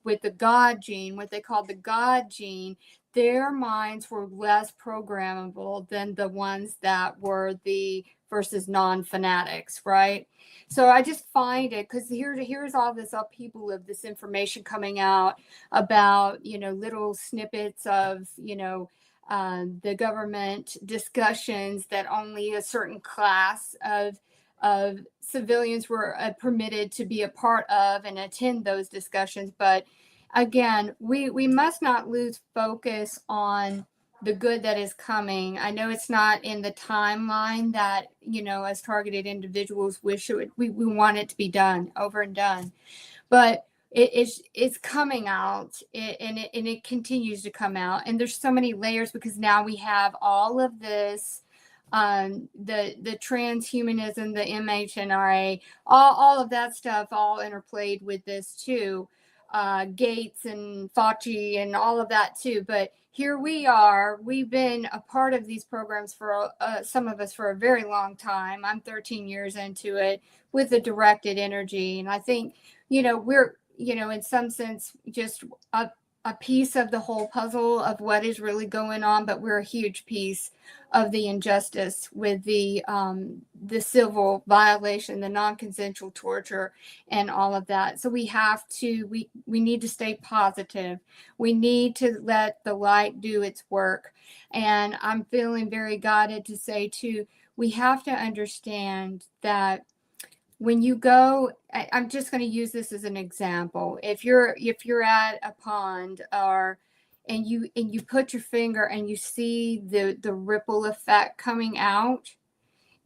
with the God gene, what they called the God gene, their minds were less programmable than the ones that were the versus non-fanatics, right? So I just find it, because here's all this upheaval of this information coming out about, little snippets of, the government discussions that only a certain class of civilians were permitted to be a part of and attend those discussions. But again, we must not lose focus on the good that is coming. I know it's not in the timeline that, as targeted individuals wish it would. We want it to be done, over and done. But it's coming out, and it continues to come out. And there's so many layers, because now we have all of this, the transhumanism, the MHNRA, all of that stuff all interplayed with this too. Gates and Fauci and all of that too. But here we are. We've been a part of these programs for some of us for a very long time. I'm 13 years into it with the directed energy. And I think, we're, in some sense, just a piece of the whole puzzle of what is really going on, but we're a huge piece of the injustice with the civil violation, the non-consensual torture, and all of that. So we need to stay positive. We need to let the light do its work. And I'm feeling very guided to say too, we have to understand that when you go, I'm just going to use this as an example. If you're at a pond, and you put your finger and you see the ripple effect coming out,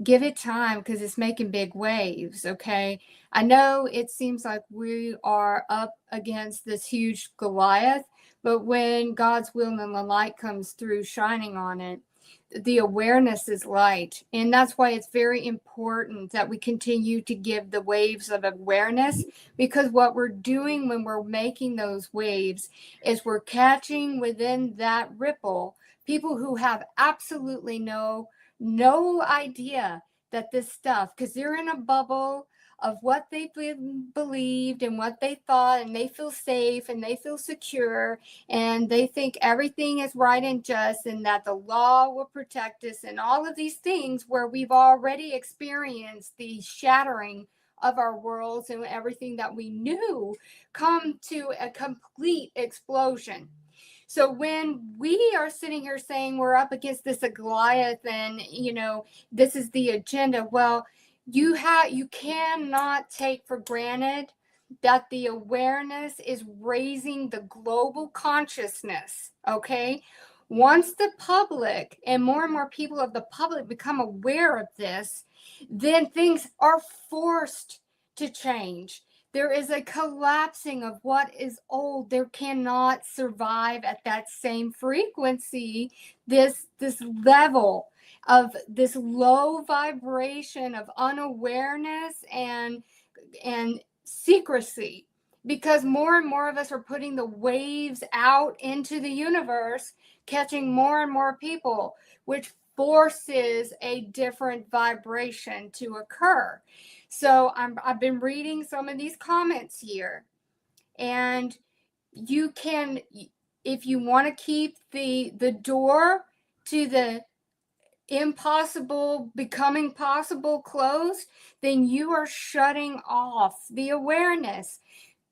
give it time, because it's making big waves. Okay, I know it seems like we are up against this huge Goliath, but when God's will and the light comes through shining on it, the awareness is light. And that's why it's very important that we continue to give the waves of awareness, because what we're doing when we're making those waves is we're catching within that ripple people who have absolutely no idea that this stuff, because they're in a bubble of what they believed and what they thought, and they feel safe and they feel secure, and they think everything is right and just, and that the law will protect us, and all of these things, where we've already experienced the shattering of our worlds and everything that we knew come to a complete explosion. So when we are sitting here saying we're up against this Goliath, and this is the agenda, well, you cannot take for granted that the awareness is raising the global consciousness. Okay, once the public and more people of the public become aware of this, then things are forced to change. There is a collapsing of what is old. There cannot survive at that same frequency, this level of this low vibration of unawareness and secrecy, because more and more of us are putting the waves out into the universe, catching more and more people, which forces a different vibration to occur. So I've been reading some of these comments here, and you can, if you want to keep the door to the impossible becoming possible closed, then you are shutting off the awareness.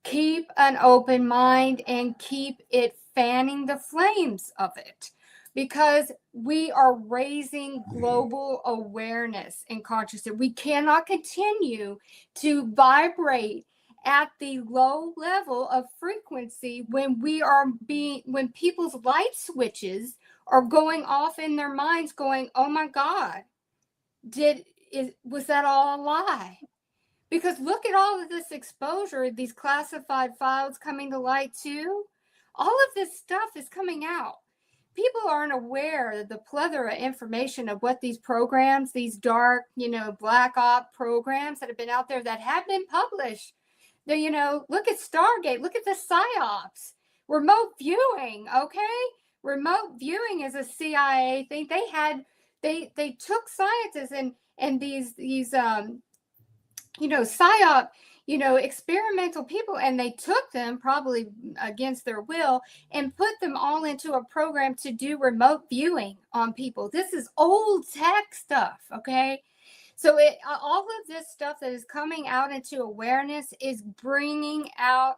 Keep an open mind and keep it fanning the flames of it, because we are raising global awareness and consciousness. We cannot continue to vibrate at the low level of frequency when when people's light switches are going off in their minds, going, oh my God, was that all a lie? Because look at all of this exposure, these classified files coming to light too. All of this stuff is coming out. People aren't aware of the plethora of information of what these programs, these dark, black op programs that have been out there that have been published. Look at Stargate, look at the PSYOPs, remote viewing, okay? Remote viewing is a CIA thing. They took scientists and these PSYOP, experimental people, and they took them probably against their will and put them all into a program to do remote viewing on people. This is old tech stuff, okay? So all of this stuff that is coming out into awareness is bringing out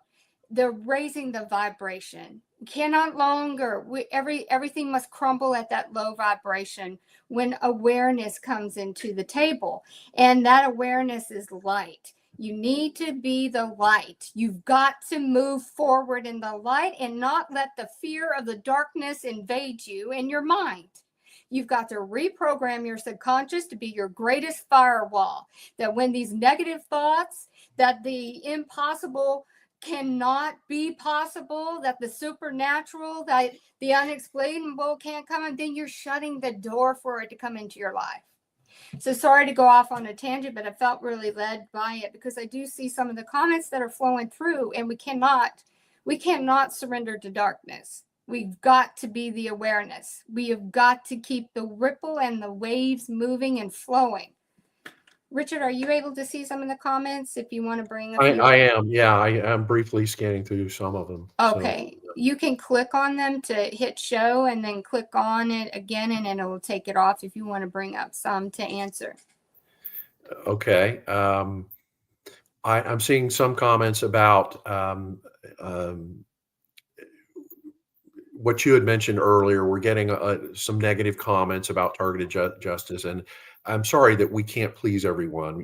raising the vibration. Cannot longer, everything must crumble at that low vibration when awareness comes into the table. And that awareness is light. You need to be the light. You've got to move forward in the light and not let the fear of the darkness invade you and your mind. You've got to reprogram your subconscious to be your greatest firewall. That when these negative thoughts, that the impossible cannot be possible, that the supernatural, that the unexplainable can't come, and then you're shutting the door for it to come into your life. So sorry to go off on a tangent, but I felt really led by it because I do see some of the comments that are flowing through, and we cannot surrender to darkness. We've got to be the awareness. We have got to keep the ripple and the waves moving and flowing. Richard, are you able to see some of the comments if you want to bring a few? I am. Yeah, I am briefly scanning through some of them. Okay. So, you can click on them to hit show and then click on it again, and then it will take it off if you want to bring up some to answer. Okay. I'm seeing some comments about what you had mentioned earlier. We're getting some negative comments about targeted justice, and I'm sorry that we can't please everyone.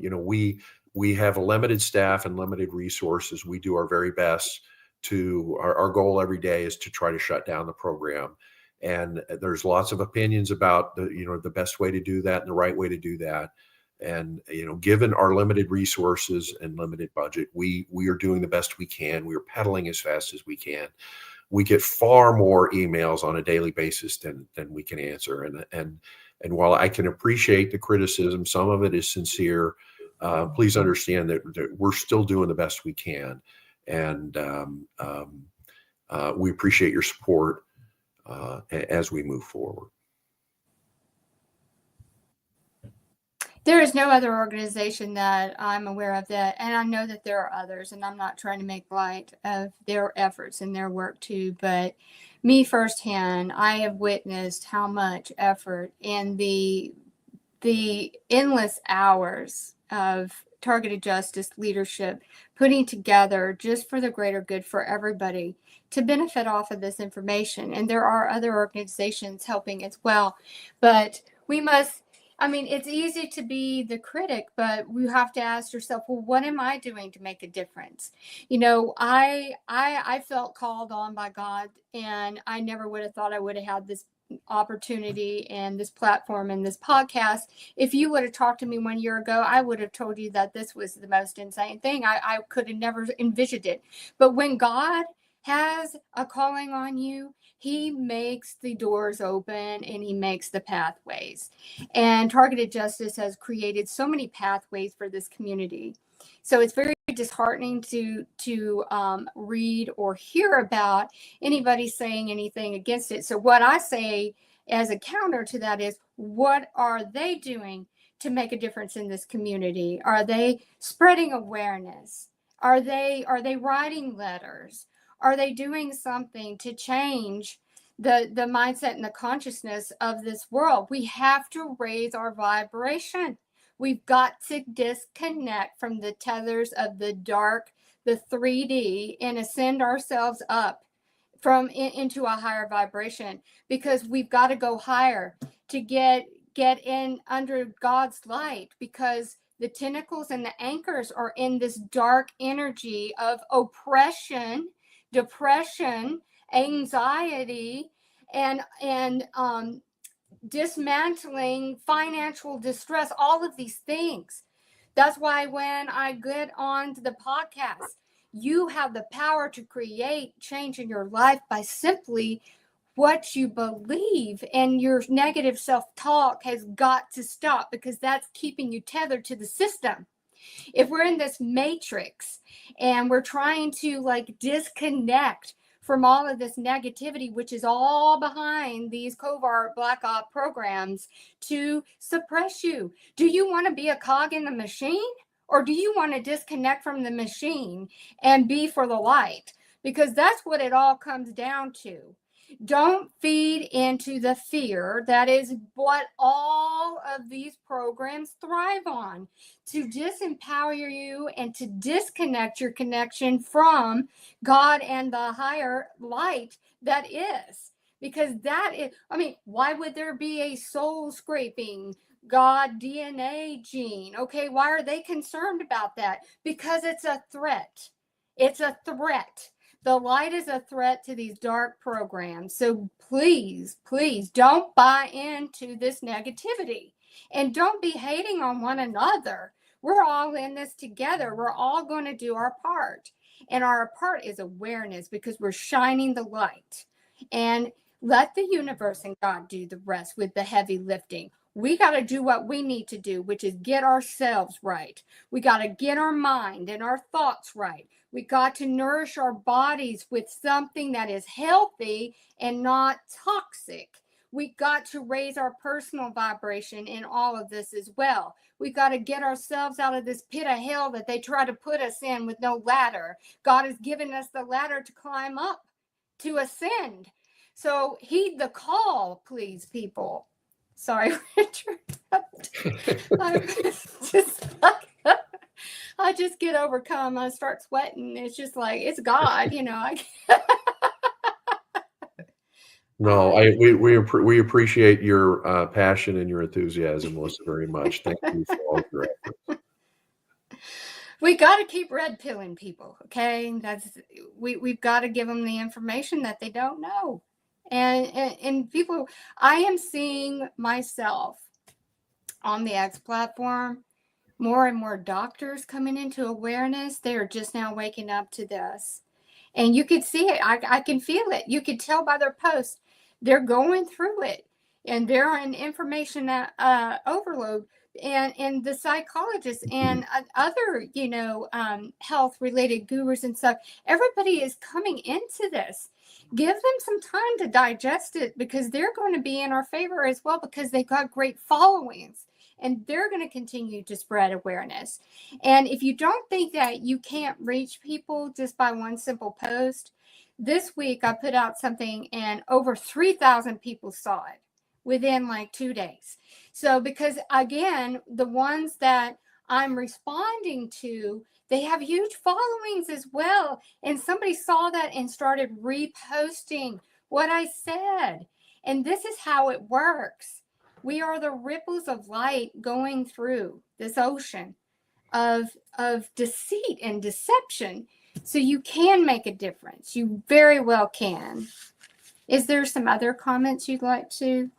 We have a limited staff and limited resources. We do our very best to, our goal every day is to try to shut down the program. And there's lots of opinions about the best way to do that and the right way to do that. And, given our limited resources and limited budget, we are doing the best we can. We are pedaling as fast as we can. We get far more emails on a daily basis than we can answer. And while I can appreciate the criticism, some of it is sincere. Please understand that we're still doing the best we can. And we appreciate your support as we move forward. There is no other organization that I'm aware of that, and I know that there are others, and I'm not trying to make light of their efforts and their work too, but me firsthand, I have witnessed how much effort and the endless hours of targeted justice leadership putting together just for the greater good for everybody to benefit off of this information. And there are other organizations helping as well, but we must, it's easy to be the critic, but we have to ask yourself, well, what am I doing to make a difference? I felt called on by God, and I never would have thought I would have had this opportunity and this platform and this podcast. If you would have talked to me 1 year ago, I would have told you that this was the most insane thing. I could have never envisioned it. But when God has a calling on you, he makes the doors open and he makes the pathways. And targeted justice has created so many pathways for this community. So it's very disheartening to read or hear about anybody saying anything against it. So what I say as a counter to that is, what are they doing to make a difference in this community? Are they spreading awareness? Are they writing letters? Are they doing something to change the mindset and the consciousness of this world? We have to raise our vibration. We've got to disconnect from the tethers of the dark, the 3D, and ascend ourselves up into a higher vibration, because we've got to go higher to get in under God's light, because the tentacles and the anchors are in this dark energy of oppression, depression, anxiety, and dismantling financial distress, all of these things. That's why when I get on to the podcast, you have the power to create change in your life by simply what you believe, and your negative self-talk has got to stop, because that's keeping you tethered to the system. If we're in this matrix and we're trying to like disconnect from all of this negativity, which is all behind these covert black op programs to suppress you. Do you want to be a cog in the machine, or do you want to disconnect from the machine and be for the light? Because that's what it all comes down to. Don't feed into the fear. That is what all of these programs thrive on, to disempower you and to disconnect your connection from God and the higher light that is. Because that is, I mean, why would there be a soul scraping God DNA gene? Okay, why are they concerned about that? Because it's a threat. It's a threat. The light is a threat to these dark programs. So please, please don't buy into this negativity, and don't be hating on one another. We're all in this together. We're all going to do our part. And our part is awareness, because we're shining the light. And let the universe and God do the rest with the heavy lifting. We got to do what we need to do, which is get ourselves right. We got to get our mind and our thoughts right. We got to nourish our bodies with something that is healthy and not toxic. We got to raise our personal vibration in all of this as well. We got to get ourselves out of this pit of hell that they try to put us in with no ladder. God has given us the ladder to climb up, to ascend. So heed the call, please, people. Sorry, Richard. I just get overcome. I start sweating. It's just like, it's God, you know. No, we appreciate your passion and your enthusiasm, Melissa, very much. Thank you for all of your efforts. We got to keep red pilling people, okay? We've got to give them the information that they don't know. And people, I am seeing myself on the X platform, more and more doctors coming into awareness. They are just now waking up to this. And you could see it. I can feel it. You could tell by their posts. They're going through it. And they're in information overload. And the psychologists and other, health-related gurus and stuff, everybody is coming into this. Give them some time to digest it, because they're going to be in our favor as well, because they've got great followings. And they're going to continue to spread awareness. And if you don't think that you can't reach people just by one simple post, this week I put out something and over 3,000 people saw it within like 2 days. So because, again, the ones that I'm responding to, they have huge followings as well. And somebody saw that and started reposting what I said. And this is how it works. We are the ripples of light going through this ocean of deceit and deception. So you can make a difference. You very well can. Is there some other comments you'd like to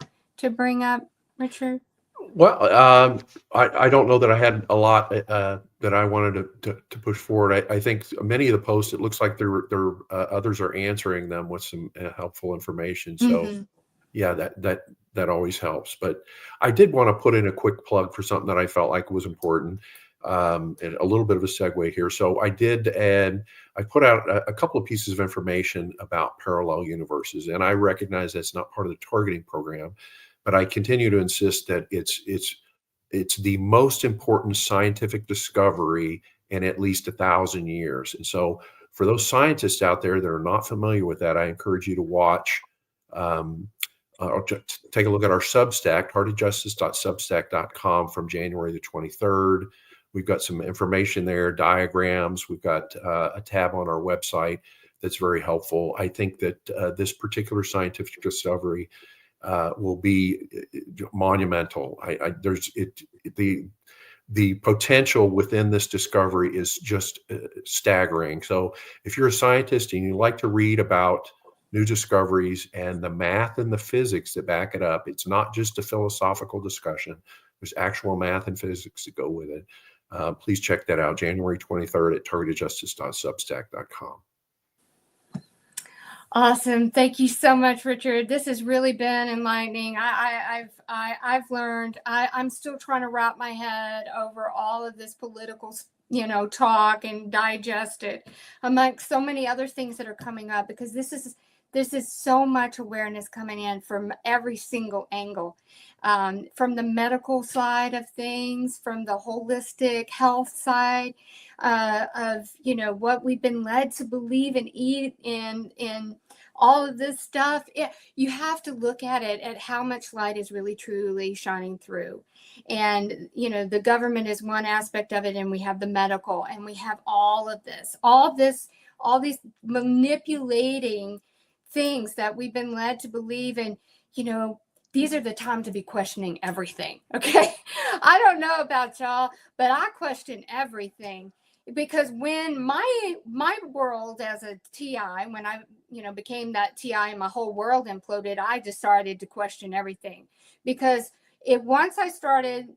bring up, Richard? Well, I don't know that I had a lot that I wanted to push forward. I think many of the posts, it looks like they're others are answering them with some helpful information. So yeah, that always helps. But I did want to put in a quick plug for something that I felt like was important, and a little bit of a segue here. So I put out a couple of pieces of information about parallel universes, and I recognize that's not part of the targeting program, but I continue to insist that it's it's the most important scientific discovery in at least 1,000 years. And so for those scientists out there that are not familiar with that, I encourage you to watch, or take a look at our Substack, heartofjustice.substack.com, from January the 23rd. We've got some information there, diagrams. We've got a tab on our website that's very helpful. I think that this particular scientific discovery will be monumental. The potential within this discovery is just staggering. So if you're a scientist and you like to read about new discoveries and the math and the physics that back it up, it's not just a philosophical discussion. There's actual math and physics that go with it. Please check that out, January 23rd at targetedjustice.substack.com. Awesome. Thank you so much, Richard. This has really been enlightening. I've learned. I'm still trying to wrap my head over all of this political, talk and digest it amongst so many other things that are coming up, because this is so much awareness coming in from every single angle, from the medical side of things, from the holistic health side of what we've been led to believe and eat in all of this stuff. You have to look at it at how much light is really truly shining through. And the government is one aspect of it, and we have the medical, and we have all these manipulating things that we've been led to believe in. These are the time to be questioning everything. Okay. I don't know about y'all, but I question everything, because when my world as a TI, when I became that TI and my whole world imploded, I decided to question everything, because once I started,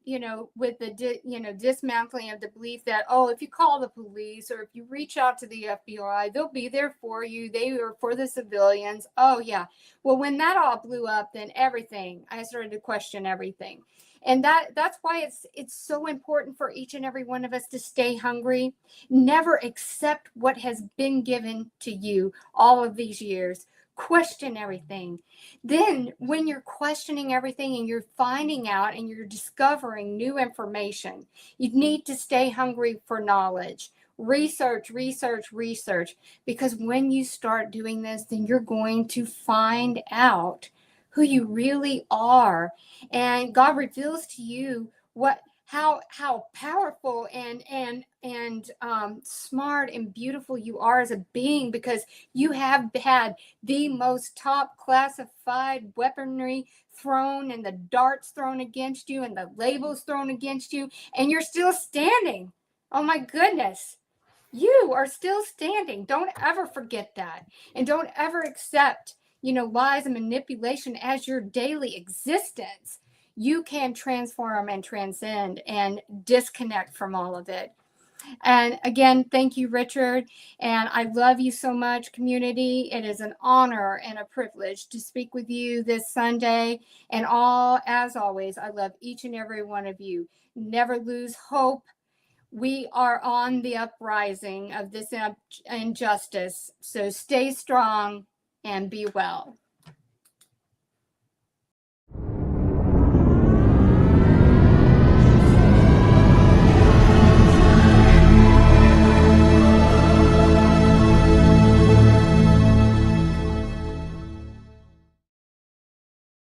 with the dismantling of the belief that, if you call the police or if you reach out to the FBI, they'll be there for you. They are for the civilians. Oh yeah. Well, when that all blew up, then I started to question everything. And that's why it's so important for each and every one of us to stay hungry. Never accept what has been given to you all of these years. Question everything. Then when you're questioning everything and you're finding out and you're discovering new information, you need to stay hungry for knowledge. Research, because when you start doing this, then you're going to find out who you really are, and God reveals to you how powerful and smart and beautiful you are as a being, because you have had the most top classified weaponry thrown and the darts thrown against you and the labels thrown against you, and you're still standing. Oh my goodness. You are still standing. Don't ever forget that. And don't ever accept, lies and manipulation as your daily existence. You can transform and transcend and disconnect from all of it. And again, thank you, Richard. And I love you so much, community. It is an honor and a privilege to speak with you this Sunday. And as always, I love each and every one of you. Never lose hope. We are on the uprising of this injustice. So stay strong and be well.